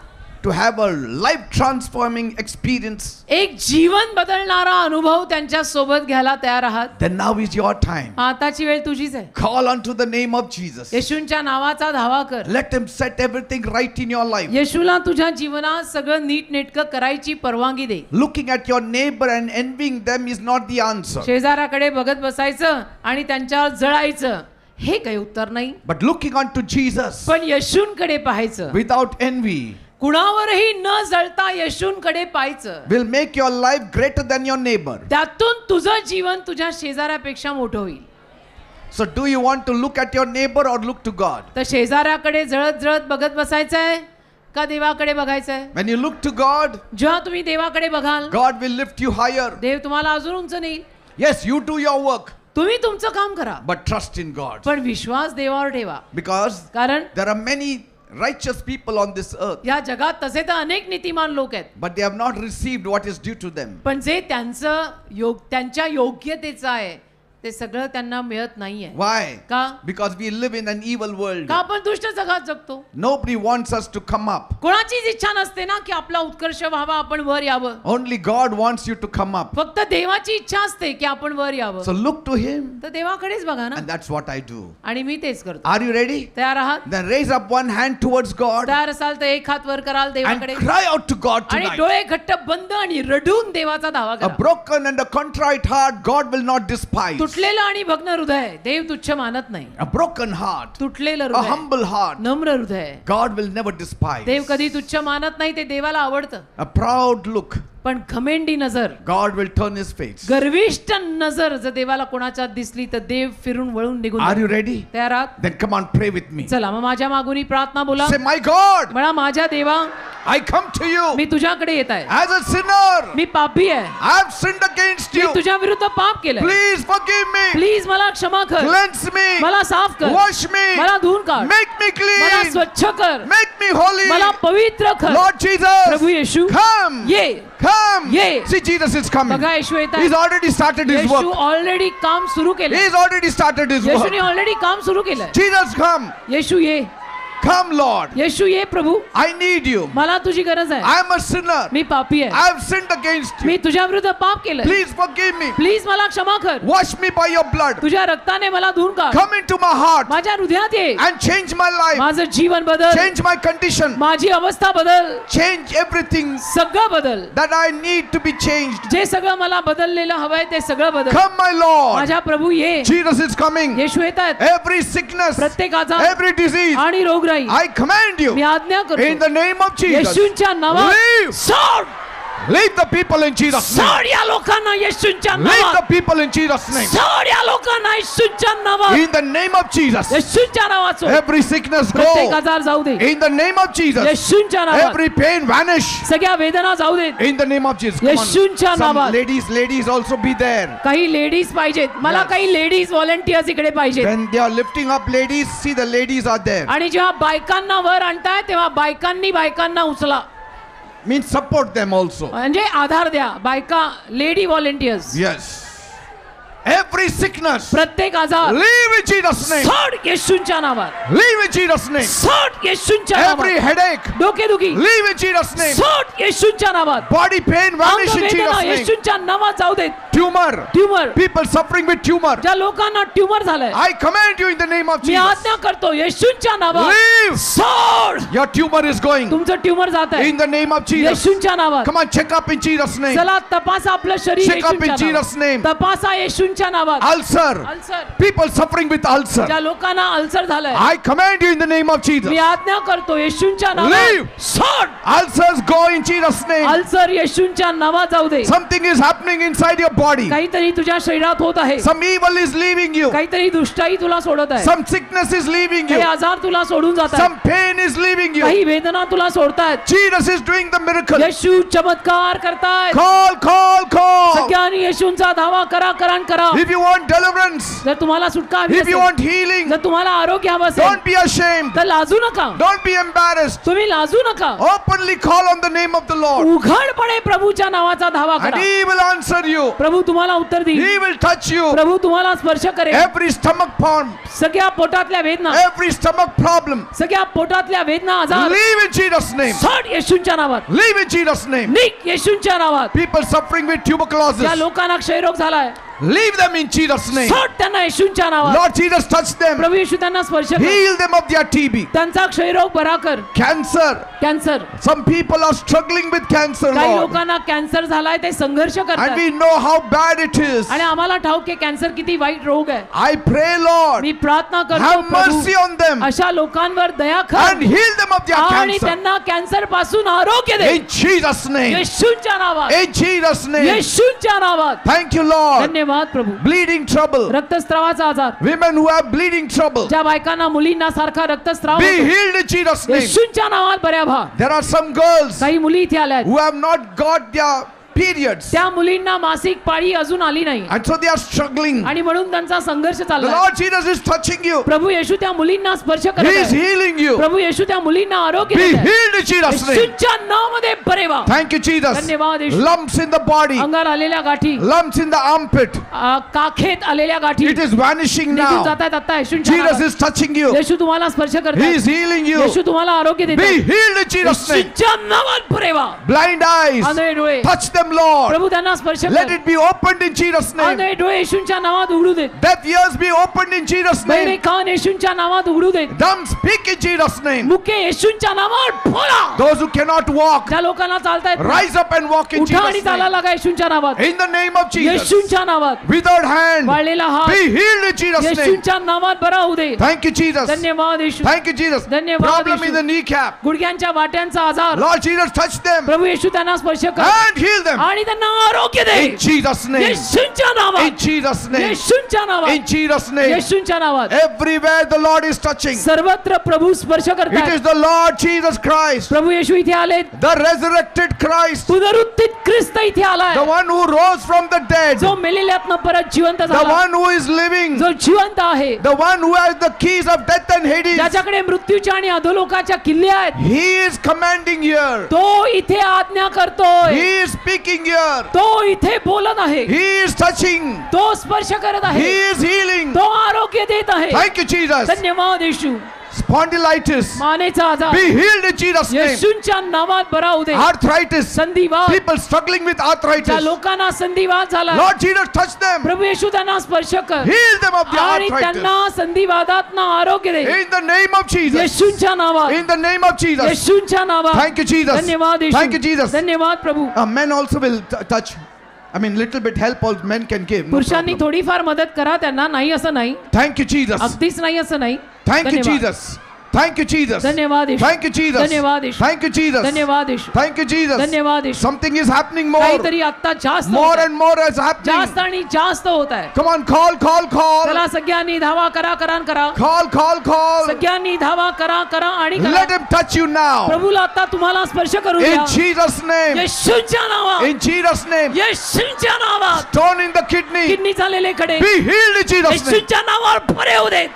to have a life transforming experience? एक जीवन बदलणारा अनुभव त्यांच्या सोबत घ्यायला तयार आहात? Then now is your time. आताची वेळ तुझीच आहे. Call unto the name of Jesus. येशूंच्या नावाचा धावा कर. Let him set everything right in your life. येशूला तुझ्या जीवनात सगळं नीटनेटकं करायची परवानगी दे. Looking at your neighbor and envying them is not the answer. शेजाऱ्याकडे बघत बसायचं आणि त्यांच्यावर जळायचं हे काही उत्तर नाही. But looking unto Jesus पण येशूंकडे पाहायचं, without envy कुणावरही न जळता येशूंकडे पाहायचं, will make your life greater than your neighbor. त्यातून तुझं जीवन तुझ्या शेजाऱ्यापेक्षा मोठं होईल. So do you want to look at your neighbor or look to God? तर शेजाऱ्याकडे जळत जळत बघत बसायचंय का देवाकडे बघायचंय? When you look to God, जेव्हा तुम्ही देवाकडे बघाल, God will lift you higher. देव तुम्हाला अजून उंच नेईल. Yes, you do your work, तुम्ही तुमचं काम करा, but trust in God. पण विश्वास देवावर ठेवा. Because कारण there are many righteous people on this earth, या जगात तसे तर अनेक नीतिमान लोक आहेत, but they have not received what is due to them. पण जे त्यांच्या योग्यतेचं आहे ते सगळं त्यांना मिळत नाहीये. Why? का? Because we live in an evil world. का आपण दुष्ट जगात जगतो. Nobody wants us to come up. कोणाचीच इच्छा नसते ना की आपला उत्कर्ष व्हावा, आपण वर यावं. Only God wants you to come up. फक्त देवाची इच्छा असते की आपण वर यावं. So look to him, तर देवाकडेच बघा ना. and that's what I do. आणि मी तेच करतो. Are you ready? तयार आहात? Then raise up one hand towards God तयार असाल तर एक हात वर कराल and देवाकडे cry out to God आणि tonight. डोळे घट्ट बंद आणि रडून देवाचा धावा A करा. broken and a contrite heart God will not despise. तुटलेलं आणि भग्न हृदय देव तुच्छ मानत नाही. A broken heart, तुटलेलं a हृदय, humble heart, नम्र हृदय God will never despise. देव कधी तुच्छ मानत नाही, ते देवाला आवडतं. A proud look, पण घमेंडी नजर, God will turn his face. गर्विष्ठ नजर जर देवाला कोणाच्या दिसली तर देव फिरून वळून निघून Are जातो. you ready? तयार आहात? Then come on, pray with me. चला मग माझ्या मागून प्रार्थना बोला. Say, my God, म्हणा माझ्या देवा, I come to you मी तुझ्याकडे येत आहे. as a sinner. मी पापी आहे. I have sinned against me you. तुझ्या विरुद्ध पाप केलंय. Please forgive me. प्लीज मला क्षमा कर. Cleanse me. मला साफ कर. Wash me. मला धुवून काढ. Make me मला clean. स्वच्छ कर. Make me holy. मला पवित्र कर. Lord Jesus, प्रभू येशू, come. ये. Come. ये. See, Jesus is coming. बघा येशू येत He's आहे. already started his येशू work. ऑलरेडी काम सुरू केलंय. He's already started his येशूने work. Already काम सुरू केलंय. Jesus, come. येशू ये. Come, Lord. येशू ये प्रभू, I need you. मला तुझी गरज आहे. I am a sinner. मी पापी आहे. I have sinned against me you. तुझ्या विरुद्ध पाप केलंय. Please forgive me. प्लीज मला क्षमा कर. Wash me by your blood. तुझ्या रक्ताने मला धुवून काढ. Come into my heart माझ्या हृदयात ये. and change my life. माझं जीवन बदल. Change my condition. माझी अवस्था बदल. Change everything सगळं बदल. that I need to be changed. जे सगळं मला बदललेलं हवंय ते सगळं बदल. Come, my Lord. माझ्या प्रभू ये. Jesus is coming. येशू येत आहेत. Every sickness, प्रत्येक आजार every disease, आणि रोगराई I command you मी आज्ञा in करतो the name of Jesus. येशूंच्या नावात Leave. सोड. Leave the people in Jesus' name. सोड या लोकांना येशूंच्या Leave the नावात. people in Jesus' name. सोड या लोकांना येशूंच्या नावात. In the name of Jesus. येशूंच्या नावात सोड. Every sickness प्रत्येक go. आजार जाऊ दे In the name of Jesus. येशूंच्या नावात. Every pain vanish. सगळ्या वेदना जाऊ देत In the name of Jesus. Come on. येशूंच्या Some नावात. ladies also be there. काही लेडीज पाहिजेत मला. Yes. काही लेडीज व्हॉलंटियर्स इकडे पाहिजेत. When they are lifting up ladies, see the ladies are there. आणि जेव्हा बायकांना वर आणताय तेव्हा बायकांना उचला. Means support them also. म्हणजे आधार द्या. बायका lady volunteers. Yes. Every sickness, प्रत्येक आजार leave in Jesus' name. सोड येशूंच्या नावात. Leave in Jesus' name. सोड येशूंच्या Every नावात. headache, डोकेदुखी leave in Jesus' name. सोड येशूंच्या नावात. Body pain vanish in अंगवेदना Jesus' name. येशूंच्या नावात जाऊ देत. Tumor. Tumour, People suffering with tumor. ज्या लोकांना ट्यूमर झालंय, I command you in the name of me Jesus. आज्ञा करतो येशूंच्या नावात Leave. सोड. Your tumor is going. तुमचं ट्यूमर जात आहे In the name of Jesus. येशूंच्या नावात. Come on, check up in Jesus' name. चला तपासा आपलं शरीर Check up in येशूंच्या Jesus' नावात. name. तपासा येशूंच्या नावात. Ulcer. Ulcer, People suffering with ulcer. ज्या लोकांना अल्सर झालंय, I command you in the name of Jesus. मी आज्ञा करतो येशूंच्या Leave. नावात सोड. Ulcers go in Jesus' name. अल्सर येशूंच्या नावात जाऊ दे. Something is happening inside your body. काहीतरी तुझ्या शरीरात होत आहे, Some evil is leaving you. काहीतरी दुष्टाई तुला सोडत आहे, Some sickness is leaving काही you. आजार तुला सोडून जात आहे, Some pain is leaving you. काही वेदना तुला सोडतायत. Jesus is doing the miracle. येशू चमत्कार करतायत. Call, call, call. सगळ्यांनी येशूंचा धावा करा, करण करा. If you want deliverance, जर तुम्हाला सुटका हवी if you असेल, want healing, जर तुम्हाला आरोग्य हवं असेल, don't be ashamed. तर लाजू नका, Don't be embarrassed. तुम्ही लाजू नका. Openly call on the name of the Lord. उघडपणे प्रभूच्या नावाचा धावा And करा. He will answer you. प्रभू तुम्हाला उत्तर देईल. He will touch you. प्रभू तुम्हाला स्पर्श करेल. Every stomach problem, सगळ्या पोटातल्या वेदना, every stomach problem, सगळ्या पोटातल्या वेदना, आजार leave in Jesus' name. सोड येशूंच्या नावात. Leave in Jesus' name. निघ येशूंच्या नावात. People suffering with ज्या tuberculosis, लोकांना क्षयरोग झालाय, leave them in Jesus' name. सोड त्यांना येशूंच्या नावात. Lord Jesus, touch them. प्रभू येशू त्यांना स्पर्श कर. Heal them of their TB, त्यांचा क्षयरोग बरा कर. cancer. Cancer, Some people are struggling with cancer, काही Lord. लोकांना कॅन्सर झालाय, ते संघर्ष And करतात we know how bad it is. आणि आम्हाला ठाऊक आहे कॅन्सर किती वाईट रोग आहे. I pray, Lord, मी प्रार्थना करतो have Prabhu, mercy on them अशा लोकांवर दया and कर heal them of their आणि cancer. त्यांना कॅन्सर पासून आरोग्य दे. In Jesus' name. येशूंच्या नावात, In Jesus' name. येशूंच्या नावात. Thank you, Lord. धन्यवाद प्रभू. Bleeding trouble. रक्तस्रावाचा आजार, Women who have bleeding trouble, ज्या बायकांना मुलींना सारखा रक्तस्राव be होतो, healed in Jesus' name. येशूंच्या नावात बऱ्या व्हा. There are some girls काही मुली इथे आल्या आहेत, who have not got their periods, त्या मुलींना मासिक पाळी अजून आली नाही and so they are struggling. आणि म्हणून त्यांचा संघर्ष The चालला. Lord Jesus is touching you. प्रभू येशू त्या मुलींना स्पर्श He करत is आहे. healing you. प्रभू येशू त्या मुलींना आरोग्य Be देत आहे. healed in Jesus' name. येशूच्या नावामध्ये बरे व्हा. Thank you, Jesus. धन्यवाद येशू. Lumps in the body, अंगाला आलेल्या गाठी, lumps in the armpit, काखेत आलेल्या गाठी it is vanishing निघून now. जात आहेत आता येशूंच्या Jesus नावात. is touching you. येशू तुम्हाला स्पर्श He करतात. is healing you. येशू तुम्हाला आरोग्य देत Be आहे. healed in Jesus' name. येशूच्या नावात बरे व्हा. Blind eyes, आंधळे डोळे, touch them, Lord. प्रभू त्यांना स्पर्श Let कर. it be opened in Jesus' name. आंधळे डोळे येशूंच्या नावात उघडू देत. Deaf ears be opened in Jesus' बहिरे name. कान येशूंच्या नावात उघडू देत. Dumb speak in Jesus' name. मुके येशूंच्या नावात बोला. Those who cannot walk, ज्या लोकांना चालता येत नाही, rise up and walk in उठा आणि Jesus' चालायला name. लागा येशूंच्या नावात. In the name of Jesus. येशूंच्या नावात. Without hand, वाळलेला हात be healed in Jesus' name. येशूंच्या नावात बरा होऊ दे. Thank you, Jesus. धन्यवाद येशू. Thank you, Jesus. धन्यवाद Problem in Yeshu. the kneecap. गुडघ्यांच्या वाट्यांचा आजार, Lord Jesus, touch them प्रभू येशू त्यांना स्पर्श कर and heal them. आणि त्यांना आरोग्य दे. In Jesus' name. येशूंच्या नावात. In Jesus' name. येशूंच्या नावात. In Jesus' name. येशूंच्या नावात. Everywhere the Lord is touching. सर्वत्र प्रभू स्पर्श It is करतात. the Lord Jesus Christ, प्रभू येशू इथे आले. the resurrected Christ, पुनरुत्थित ख्रिस्त इथे आलाय, the one who rose from the dead, जो मेलेल्यातनं परत जिवंत the झाला, one who is living, जो जिवंत आहे, the one who has the keys of death and Hades. ज्याच्याकडे मृत्यूच्या आणि अधोलोकाच्या किल्ले आहेत. He is commanding here. तो इथे आज्ञा करतोय. He is speaking here. तो इथे बोलत आहे. He is touching. तो स्पर्श करत He आहे. is healing. तो आरोग्य देत आहे. Thank you, Jesus. धन्यवाद येशू. Spondylitis, मानेचा आजार be healed in Jesus' name. येशूंच्या नावात बरा होऊ दे. Arthritis, संधिवात, people struggling with ज्या arthritis. लोकांना संधिवात झाला, Lord Jesus, touch them. प्रभू येशू त्यांना स्पर्श कर Heal them of their आणि arthritis. त्यांना संधिवादातनं आरोग्य दे. In the name of Jesus. येशूंच्या नावात. In the name of Jesus. येशूंच्या नावात. Thank you, Jesus. धन्यवाद येशू. Thank you, Jesus. धन्यवाद प्रभू. Men also will touch. I mean, little bit help all men can give. No पुरुषांनी problem. थोडीफार मदत करा त्यांना, नाही असं नाही, Thank you, Jesus. अगदीच नाही असं नाही. Thank you, धन्यवाद. Jesus. Thank you, Jesus. धन्यवाद येशू. Thank you, Jesus. धन्यवाद येशू. Thank you, Jesus. धन्यवाद येशू. Thank you, Jesus. धन्यवाद येशू. Something is happening more. काहीतरी आता जास्त More होत आहे. and more is happening. जास्त आणि जास्त होत आहे. Come on, call, call, call. चला सगळ्यांनी धावा करा, करा, करा. Call, call, call. सगळ्यांनी धावा करा, करा आणि करा. Let him touch you now. प्रभूला आता तुम्हाला स्पर्श करू द्या. In Jesus' name. येशूंच्या नावात. In Jesus' name. येशूंच्या नावात. Stone in the kidney. Kidney झालेले खडे Be healed in Jesus' name. येशूंच्या नावावर बरे होऊ देत.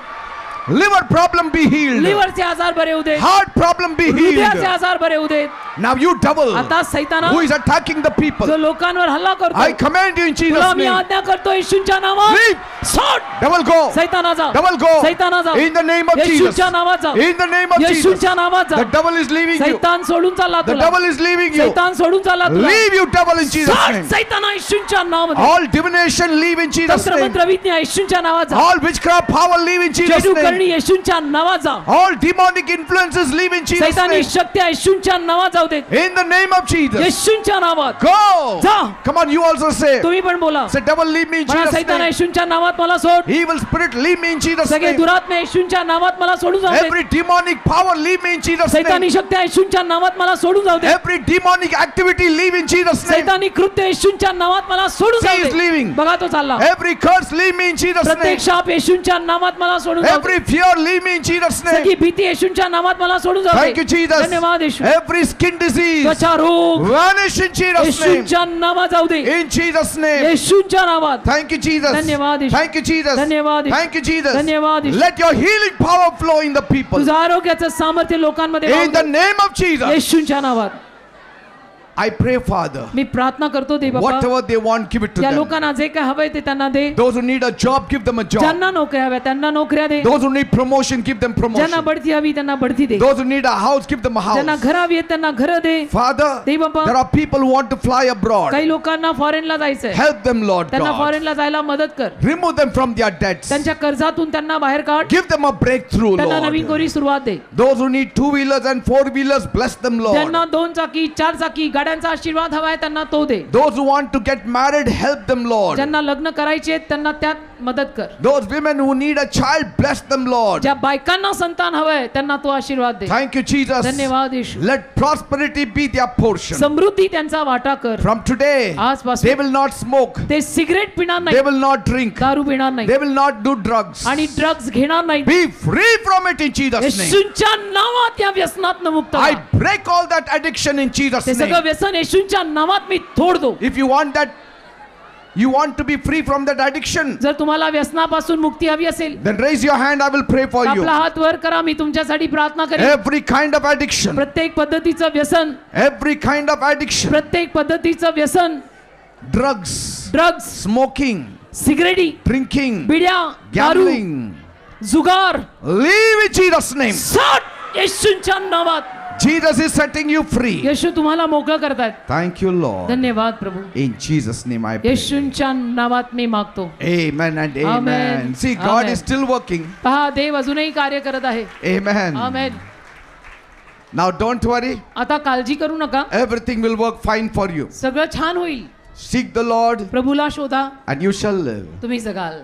Liver problem be healed. लिव्हरचे आजार बरे होऊ देत. Heart problem be हृदयाचे healed. आजार बरे होऊ देत. Now you devil आता सैताना who is attacking the people, जो लोकांवर हल्ला करतो, I command you in तुला Jesus' मी name. आज्ञा करतो येशूच्या नावात Leave. सोड. Devil go. सैताना जा. Devil go. सैताना जा. In the name of Jesus. येशूच्या नावात जा. In the name of Jesus. येशूच्या नावात जा. The devil is leaving you. सैतान सोडून चालला The तुला. devil is leaving you. सैतान सोडून चालला तुला. Leave you devil in Jesus' सोड name. सैताना येशूच्या नावामध्ये. All divination leave in Jesus' तंत्र name. मंत्र विद्या येशूच्या नावात जा. All witchcraft power leave in Jesus' जादू name. करणी येशूच्या नावात जा. All demonic influences leave in Jesus' सैतानी name. शक्ती येशूच्या नावात जाऊ देत. In the name of Jesus. येशूच्या नावात Go. जा. Come on, you also say. तुम्ही पण बोला. Say, devil leave me in मला Jesus' सैताना name. येशूच्या नावात मला सोड. Evil spirit leave me in Jesus' सगळे name. दुरात्मे येशूच्या नावात मला सोडून जाऊ दे. Every demonic power leave me in Jesus' name. सैतानी शक्ती येशूच्या नावात मला सोडून जाऊ दे. Every demonic activity leave in Jesus' name. सैतानी कृत्य येशूच्या नावात मला सोडून He जाऊ is दे. leaving. बघा तो चालला. Every curse leave me in Jesus' name. प्रत्येक शाप येशूच्या नावात मला सोडून जाऊ दे. Every fear leave me in Jesus' name. सगळी भीती येशूच्या नावात मला सोडून जाऊ Thank you, दे. Jesus. धन्यवाद येशू. Every skin disease त्वचा रोग vanish in Jesus' name. येशूच्या नावात जाऊ दे. In Jesus' name. येशूच्या नावात. Thank you, Jesus. धन्यवाद येशू. Thank you, Jesus. धन्यवाद येशू. Thank you, Jesus. धन्यवाद येशू. Let your healing power flow in the people. तुझं आरोग्याचं सामर्थ्य लोकांमध्ये वाहू In the they. name of Jesus. येशूच्या नावात I pray, Father, मी प्रार्थना करतो दे बाबा. whatever they want, give it to त्या them. लोकांना जे काय हवंय ते त्यांना दे. Those who need a job, give them a job. ज्यांना नोकऱ्या हव्या त्यांना नोकऱ्या दे. Those who need promotion, give them ज्यांना promotion. बढती हवी त्यांना बढती दे. Those who need a house, give them a ज्यांना house. घर हवी आहेत त्यांना घर दे. Father, दे बाबा. there are people who want to fly abroad. काही लोकांना फॉरेनला जायचंय. Help them, Lord त्यांना God. फॉरेनला जायला मदत कर. Remove them from their debts. त्यांच्या कर्जातून त्यांना बाहेर काढ. Give them a breakthrough, त्यांना नवीन Lord. कोरी सुरुवात दे. Those who need 2-wheelers and 4-wheelers, bless them, Lord. ज्यांना 2 चाकी 4 चाकी गाड्यांचा आशीर्वाद हवाय त्यांना तो दे. Those who want to get married, help them, Lord. ज्यांना लग्न करायचे त्यांना त्यात मदत कर. Those women who need a child, bless them, Lord. ज्या बायकांना संतान हवंय त्यांना तो आशीर्वाद दे. Thank you, Jesus. धन्यवाद येशू. Let prosperity be their portion. समृद्धी त्यांचा वाटा कर. From today, आजपासून they will not smoke. ते सिगरेट पिणार They नाही, will not drink. दारू पिणार नाही They will not do drugs. आणि ड्रग्ज घेणार नाही. Be free from it in Jesus' name. येशूच्या नावात या व्यसनात मुक्त I व्हा. break all that addiction in Jesus' ते name. सगळं व्यसन येशूच्या नावात मी तोडतो. If you want that, you want to be free from that addiction, जर तुम्हाला व्यसनापासून मुक्ती हवी असेल then raise your hand. I will pray for you. आपला हात वर करा, मी तुमच्यासाठी प्रार्थना करेन. Every kind of addiction, प्रत्येक पद्धतीचं व्यसन, every kind of addiction, प्रत्येक पद्धतीचं व्यसन, drugs, ड्रग्ज, smoking, सिगरेटी, drinking, बिड्या, दारू, gambling, जुगार, leave in Jesus' name. सोड येशूच्या नावात. Jesus is setting you free. येशू तुम्हाला मोकळं करतायत. Thank you, Lord. धन्यवाद प्रभू. In Jesus' name I pray. येशूच्या नावात मी मागतो. Amen and amen. Amen. See, God Amen. is still working. पहा देव अजूनही कार्य करत आहे. Amen. Amen. Now don't worry. आता काळजी करू नका, Everything will work fine for you. सगळं छान होईल. Seek the Lord प्रभूला शोधा and you shall live. तुम्ही जगाल.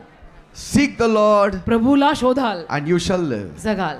Seek the Lord प्रभूला शोधाल and you shall live. जगाल.